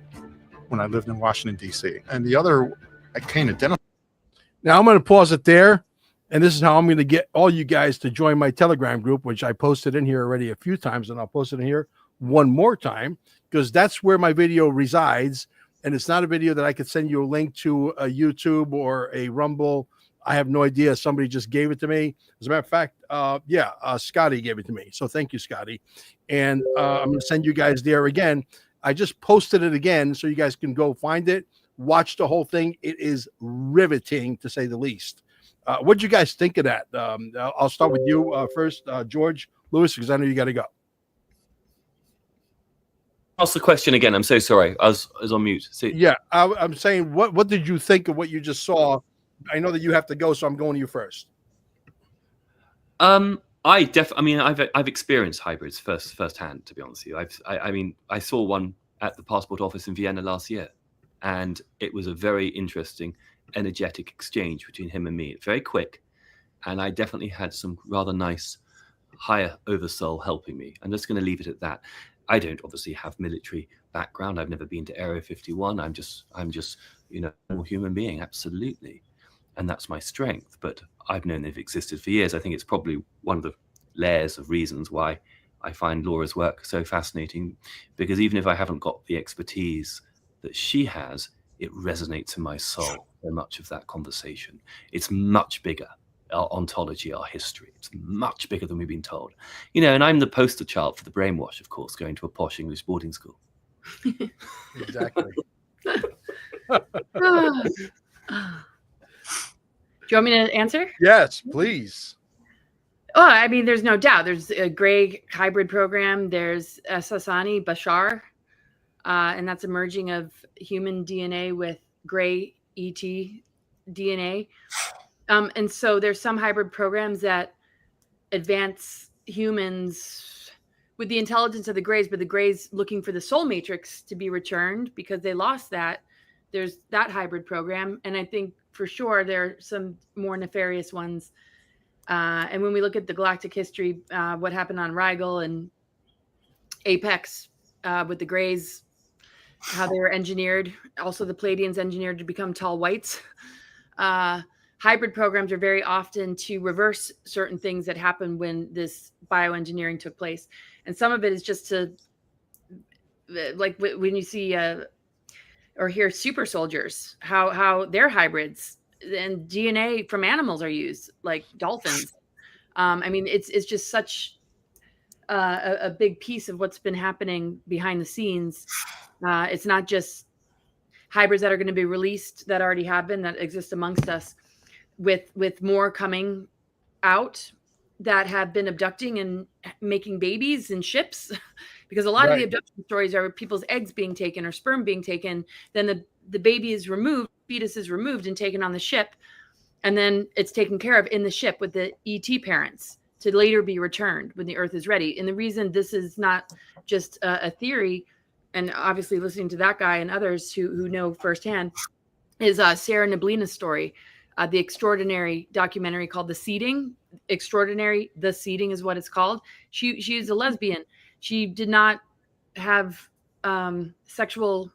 S9: when I lived in Washington, D.C. And the other, I can't identify.
S3: Now I'm going to pause it there. And this is how I'm going to get all you guys to join my Telegram group, which I posted in here already a few times, and I'll post it in here one more time, because that's where my video resides. And it's not a video that I could send you a link to a YouTube or a Rumble. I have no idea. Somebody just gave it to me. As a matter of fact, Scotty gave it to me. So thank you, Scotty. And I'm going to send you guys there again. I just posted it again so you guys can go find it, watch the whole thing. It is riveting, to say the least. What do you guys think of that? I'll start with you first, George Lewis, because I know you got to go.
S1: Ask the question again. I'm so sorry. I was on mute. See.
S3: Yeah, I'm saying, what did you think of what you just saw? I know that you have to go, so I'm going to you first.
S1: I've experienced hybrids firsthand, to be honest with you. I saw one at the passport office in Vienna last year, and it was a very interesting, energetic exchange between him and me. It's very quick, and I definitely had some rather nice higher oversoul helping me. I'm just going to leave it at that. I don't obviously have military background. I've never been to Area 51. I'm just a human being, absolutely. And that's my strength. But I've known they've existed for years. I think it's probably one of the layers of reasons why I find Laura's work so fascinating, because even if I haven't got the expertise that she has, it resonates in my soul, so much of that conversation. It's much bigger. Our ontology, our history, it's much bigger than we've been told. And I'm the poster child for the brainwash, of course, going to a posh English boarding school.
S3: Exactly.
S6: Do you want me to answer?
S3: Yes, please.
S6: Oh, I mean, there's no doubt. There's a gray hybrid program. There's Sassani Bashar, and that's a merging of human DNA with gray ET DNA. And so there's some hybrid programs that advance humans with the intelligence of the Greys, but the Greys looking for the soul matrix to be returned because they lost that. There's that hybrid program. And I think for sure there are some more nefarious ones. And when we look at the galactic history, what happened on Rigel and Apex with the Greys, how they were engineered, also the Pleiadians engineered to become tall whites. Hybrid programs are very often to reverse certain things that happened when this bioengineering took place. And some of it is just to, like when you see or hear super soldiers, how they're hybrids and DNA from animals are used, like dolphins. It's just such a big piece of what's been happening behind the scenes. It's not just hybrids that are going to be released that already have been, that exist amongst us, with more coming out that have been abducting and making babies in ships, because a lot of the abduction stories are people's eggs being taken or sperm being taken. Then the baby is removed, fetus is removed and taken on the ship. And then it's taken care of in the ship with the ET parents to later be returned when the Earth is ready. And the reason this is not just a theory, and obviously listening to that guy and others who know firsthand, is Sarah Neblina's story. The extraordinary documentary called The Seeding. Extraordinary, The Seeding is what it's called. She is a lesbian. She did not have sexual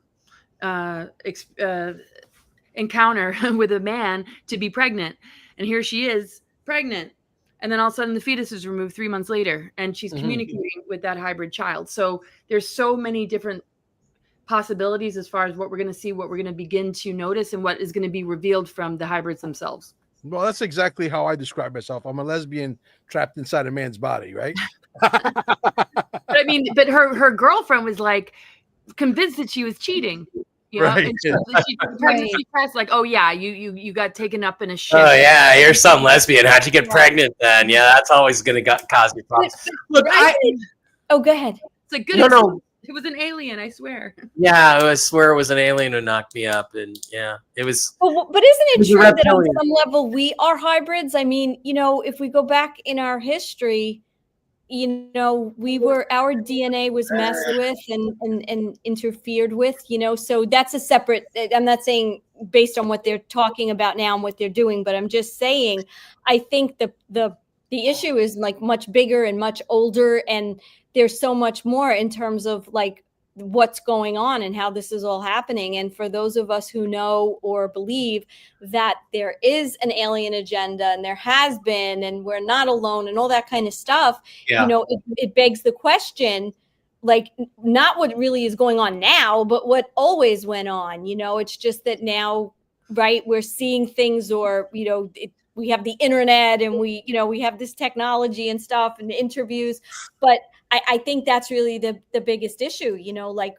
S6: encounter with a man to be pregnant. And here she is pregnant. And then all of a sudden the fetus is removed 3 months later, and she's communicating with that hybrid child. So there's so many different possibilities as far as what we're going to see, what we're going to begin to notice, and what is going to be revealed from the hybrids themselves.
S3: Well, that's exactly how I describe myself. I'm a lesbian trapped inside a man's body, right?
S6: But her girlfriend was like convinced that she was cheating. You know,
S3: Right.
S6: and she pregnancy test, like, oh yeah, you got taken up in a ship.
S4: Oh yeah, you're some lesbian. How'd you get pregnant then? Yeah, that's always gonna cause me problems. Look,
S2: go ahead.
S6: It's a good.
S4: No.
S6: It was an alien, I swear.
S4: Yeah, I swear it was an alien who knocked me up, and yeah, it was.
S2: But isn't it true that on
S4: reptilian.
S2: some level we are hybrids? I mean, if we go back in our history, our DNA was messed with and interfered with, so that's a separate, I'm not saying based on what they're talking about now and what they're doing, but I'm just saying, I think the issue is like much bigger and much older, and there's so much more in terms of like what's going on and how this is all happening. And for those of us who know or believe that there is an alien agenda and there has been, and we're not alone and all that kind of stuff,
S4: Yeah.
S2: you know, it begs the question, like, not what really is going on now, but what always went on. You know, it's just that now, right, we're seeing things, or, you know, we have the internet and we, you know, we have this technology and stuff and interviews, but I think that's really the biggest issue, you know, like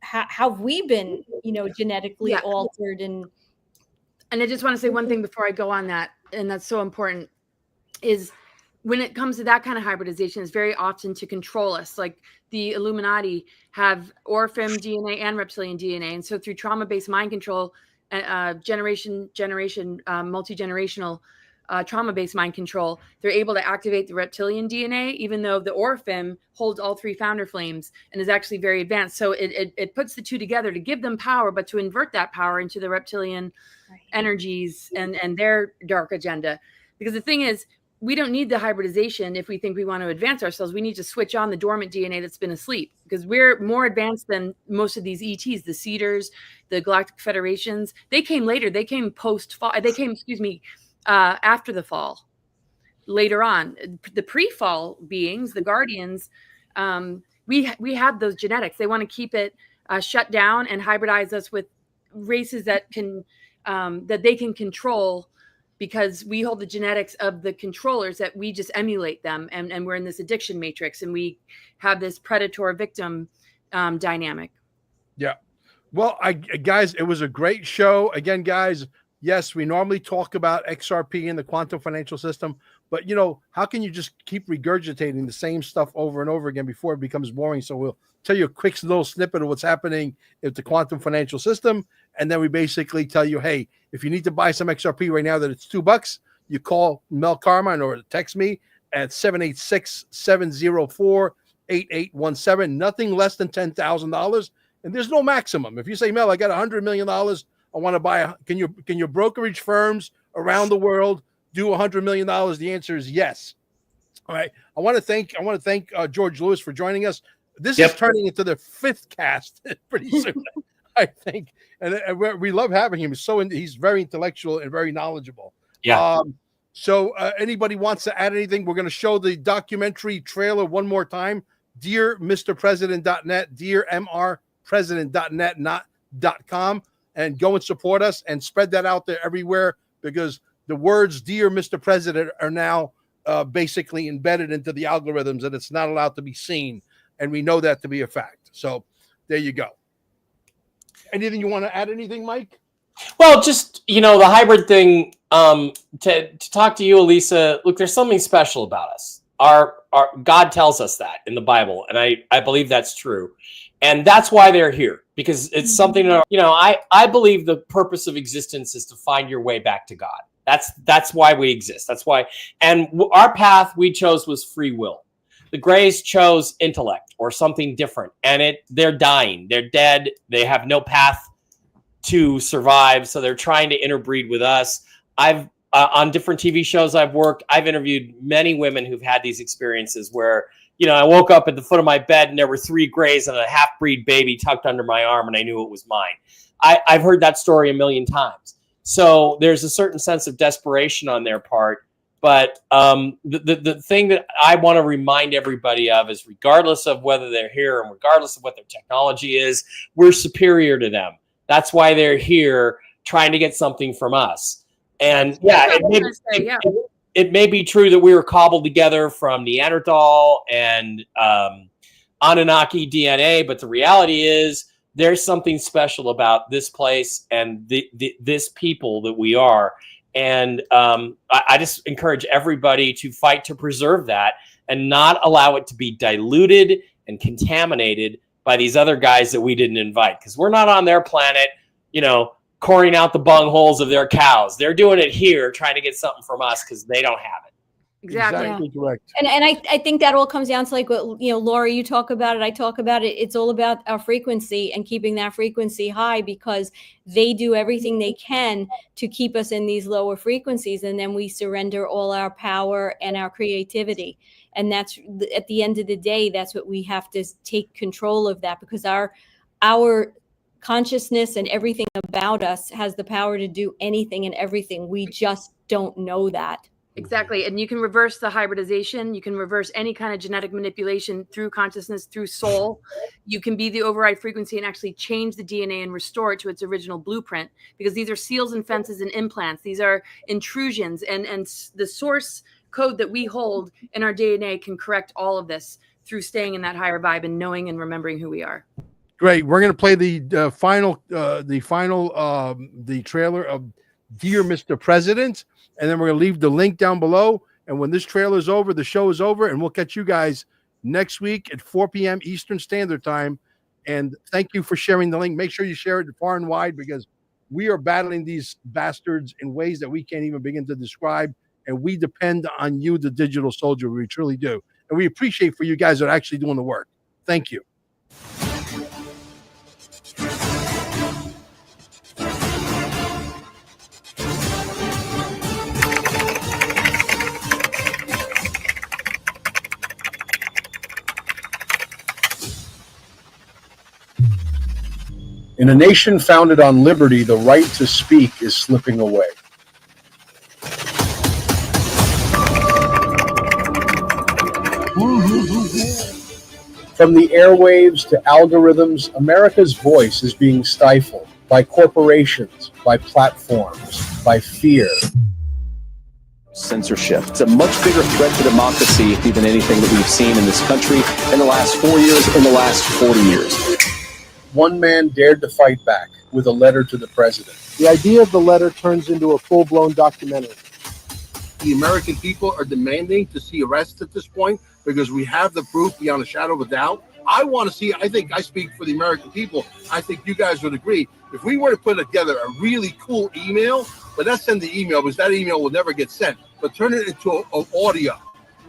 S2: how have we been, you know, genetically altered? And
S6: I just want to say one thing before I go on that, and that's so important, is when it comes to that kind of hybridization, it's very often to control us. Like the Illuminati have Orphan DNA and reptilian DNA. And so through trauma-based mind control, multi-generational trauma-based mind control, they're able to activate the reptilian DNA, even though the Orphan holds all 3 founder flames and is actually very advanced. So it puts the two together to give them power, but to invert that power into the reptilian energies and their dark agenda. Because the thing is, we don't need the hybridization if we think we want to advance ourselves. We need to switch on the dormant DNA that's been asleep, because we're more advanced than most of these ETs, the Cedars, the Galactic Federations. They came later. They came post-fall. They came, after the fall. Later on, the pre-fall beings, the Guardians, we have those genetics. They want to keep it shut down and hybridize us with races that can that they can control, because we hold the genetics of the controllers, that we just emulate them, and we're in this addiction matrix, and we have this predator victim dynamic.
S3: Yeah. Well, guys, it was a great show. Again, guys, yes, we normally talk about XRP and the quantum financial system, but you know, how can you just keep regurgitating the same stuff over and over again before it becomes boring? So we'll tell you a quick little snippet of what's happening with the quantum financial system. And then we basically tell you, hey, if you need to buy some XRP right now that it's $2, you call Mel Carmine or text me at 786-704-8817. Nothing less than $10,000. And there's no maximum. If you say, Mel, I got $100 million, I want to buy, can your brokerage firms around the world do $100 million? The answer is yes. All right. I want to thank George Lewis for joining us. This is turning into the 5th cast pretty soon, I think. And we love having him. He's very intellectual and very knowledgeable.
S4: Yeah.
S3: So anybody wants to add anything? We're going to show the documentary trailer one more time. DearMrPresident.net, DearMrPresident.net, not .com. And go and support us and spread that out there everywhere, because the words "Dear Mr. President" are now basically embedded into the algorithms, and it's not allowed to be seen. And we know that to be a fact. So there you go. Anything you want to add? Anything, Mike?
S4: Well, just, you know, the hybrid thing, to talk to you, Elisa, look, there's something special about us. Our God tells us that in the Bible, and I believe that's true. And that's why they're here, because it's something that, you know, I believe the purpose of existence is to find your way back to God. That's why we exist. That's why. And our path we chose was free will. The Greys chose intellect or something different, and they're dying. They're dead. They have no path to survive, so they're trying to interbreed with us. I've on different TV shows I've worked, I've interviewed many women who've had these experiences where, you know, I woke up at the foot of my bed and there were 3 Greys and a half-breed baby tucked under my arm, and I knew it was mine. I've heard that story a million times. So there's a certain sense of desperation on their part. But the thing that I want to remind everybody of is, regardless of whether they're here and regardless of what their technology is, we're superior to them. That's why they're here, trying to get something from us. And yeah, it may be true that we were cobbled together from Neanderthal and Anunnaki DNA, but the reality is there's something special about this place and this people that we are. And I just encourage everybody to fight to preserve that and not allow it to be diluted and contaminated by these other guys that we didn't invite, because we're not on their planet, you know, coring out the bungholes of their cows. They're doing it here, trying to get something from us because they don't have it.
S6: Exactly.
S3: Correct.
S2: And I think that all comes down to, like, what, you know, Laura, you talk about it, I talk about it. It's all about our frequency and keeping that frequency high, because they do everything they can to keep us in these lower frequencies, and then we surrender all our power and our creativity. And that's at the end of the day, that's what we have to take control of, that because our consciousness and everything about us has the power to do anything and everything. We just don't know that.
S6: Exactly. And you can reverse the hybridization. You can reverse any kind of genetic manipulation through consciousness, through soul. You can be the override frequency and actually change the DNA and restore it to its original blueprint, because these are seals and fences and implants. These are intrusions, and the source code that we hold in our DNA can correct all of this through staying in that higher vibe and knowing and remembering who we are.
S3: Great. We're going to play the trailer of Dear Mr. President, and then we're going to leave the link down below. And when this trailer is over, the show is over, and we'll catch you guys next week at 4 p.m. Eastern Standard Time. And thank you for sharing the link. Make sure you share it far and wide, because we are battling these bastards in ways that we can't even begin to describe. And we depend on you, the digital soldier. We truly do. And we appreciate for you guys that are actually doing the work. Thank you.
S9: In a nation founded on liberty, the right to speak is slipping away. From the airwaves to algorithms, America's voice is being stifled by corporations, by platforms, by fear.
S10: Censorship. It's a much bigger threat to democracy than anything that we've seen in this country in the last 4 years, in the last 40 years.
S9: One man dared to fight back with a letter to the president.
S16: The idea of the letter turns into a full-blown documentary.
S3: The American people are demanding to see arrests at this point, because we have the proof beyond a shadow of a doubt. I want to see, I think I speak for the American people. I think you guys would agree. If we were to put together a really cool email, but not send the email, because that email will never get sent, but turn it into an audio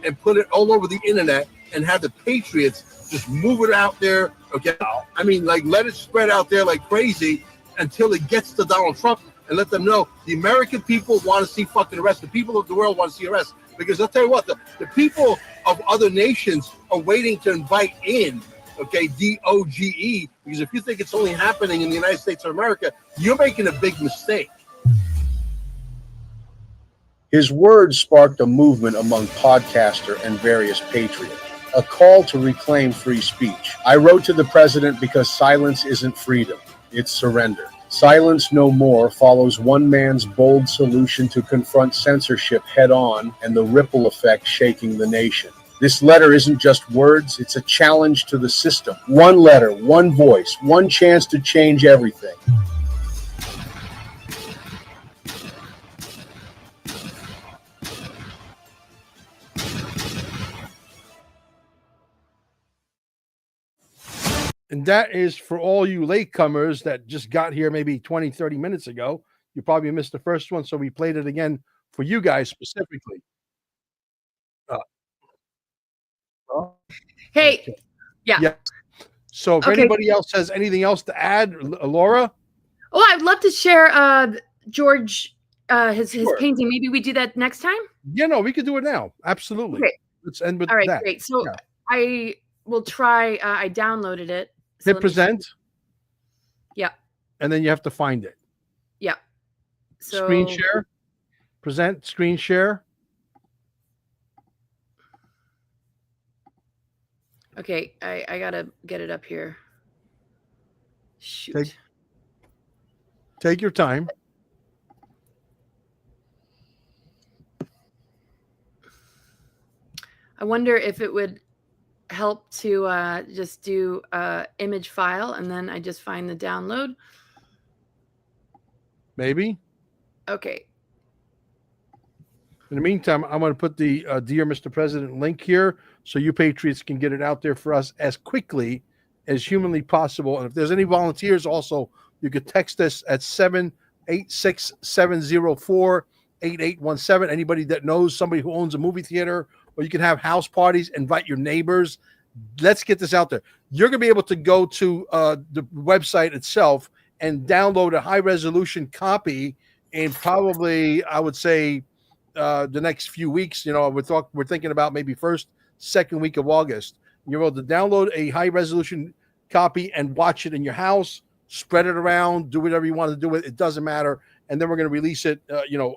S3: and put it all over the internet and have the patriots just move it out there. Okay. I mean, like, let it spread out there like crazy until it gets to Donald Trump, and let them know the American people want to see fucking arrests. The people of the world want to see arrests. Because I'll tell you what, the people of other nations are waiting to invite in, okay, DOGE, because if you think it's only happening in the United States of America, you're making a big mistake.
S9: His words sparked a movement among podcaster and various patriots, a call to reclaim free speech. I wrote to the president because silence isn't freedom, it's surrender. Silence No More follows one man's bold solution to confront censorship head-on and the ripple effect shaking the nation. This letter isn't just words, it's a challenge to the system. One letter, one voice, one chance to change everything.
S3: And that is for all you latecomers that just got here maybe 20, 30 minutes ago. You probably missed the first one, so we played it again for you guys specifically.
S6: Hey,
S3: okay.
S6: Yeah.
S3: So if anybody else has anything else to add, Laura?
S6: Oh, I'd love to share George, his painting. Maybe we do that next time?
S3: Yeah, no, we could do it now. Absolutely.
S6: Okay.
S3: Let's end with
S6: All right,
S3: that.
S6: great. So I will try, I downloaded it. So
S3: Hit present.
S6: Yeah.
S3: And then you have to find it.
S6: Yeah. So
S3: Screen share. Present, screen share.
S6: Okay, I gotta get it up here. Shoot.
S3: Take your time.
S6: I wonder if it would help to just do image file, and then I just find the download.
S3: Maybe.
S6: Okay.
S3: In the meantime, I'm going to put the Dear Mr. President link here so you patriots can get it out there for us as quickly as humanly possible. And if there's any volunteers also, you could text us at 786-704-8817. Anybody that knows somebody who owns a movie theater, or you can have house parties, invite your neighbors. Let's get this out there. You're going to be able to go to the website itself and download a high-resolution copy in probably, I would say, the next few weeks. You know, we're thinking about maybe first, second week of August. You're able to download a high resolution copy and watch it in your house, spread it around, do whatever you want to do with it. It doesn't matter. And then we're going to release it,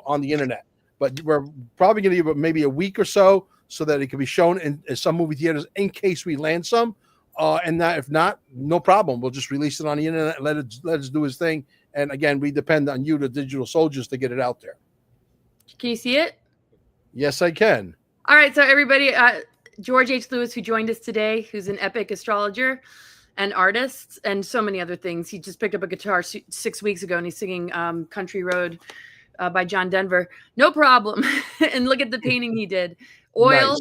S3: on the internet. But we're probably going to give it maybe a week or so that it can be shown in some movie theaters in case we land some. And that, if not, no problem. We'll just release it on the internet and let it do its thing. And again, we depend on you, the digital soldiers, to get it out there.
S6: Can you see it?
S3: Yes, I can.
S6: All right. So everybody, George H. Lewis, who joined us today, who's an epic astrologer and artist and so many other things. He just picked up a guitar 6 weeks ago and he's singing Country Road by John Denver. No problem. And look at the painting he did. Oil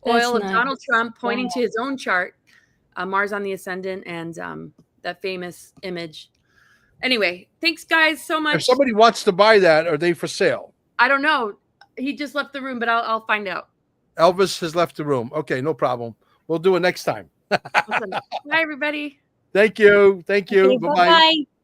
S6: of Donald Trump pointing to his own chart, Mars on the Ascendant, and that famous image. Anyway, thanks guys so much.
S3: If somebody wants to buy that, are they for sale?
S6: I don't know. He just left the room, but I'll find out.
S3: Elvis has left the room. Okay, no problem. We'll do it next time.
S6: Awesome. Bye, everybody.
S3: Thank you. Thank you.
S2: Okay,
S3: Bye-bye.
S2: bye-bye.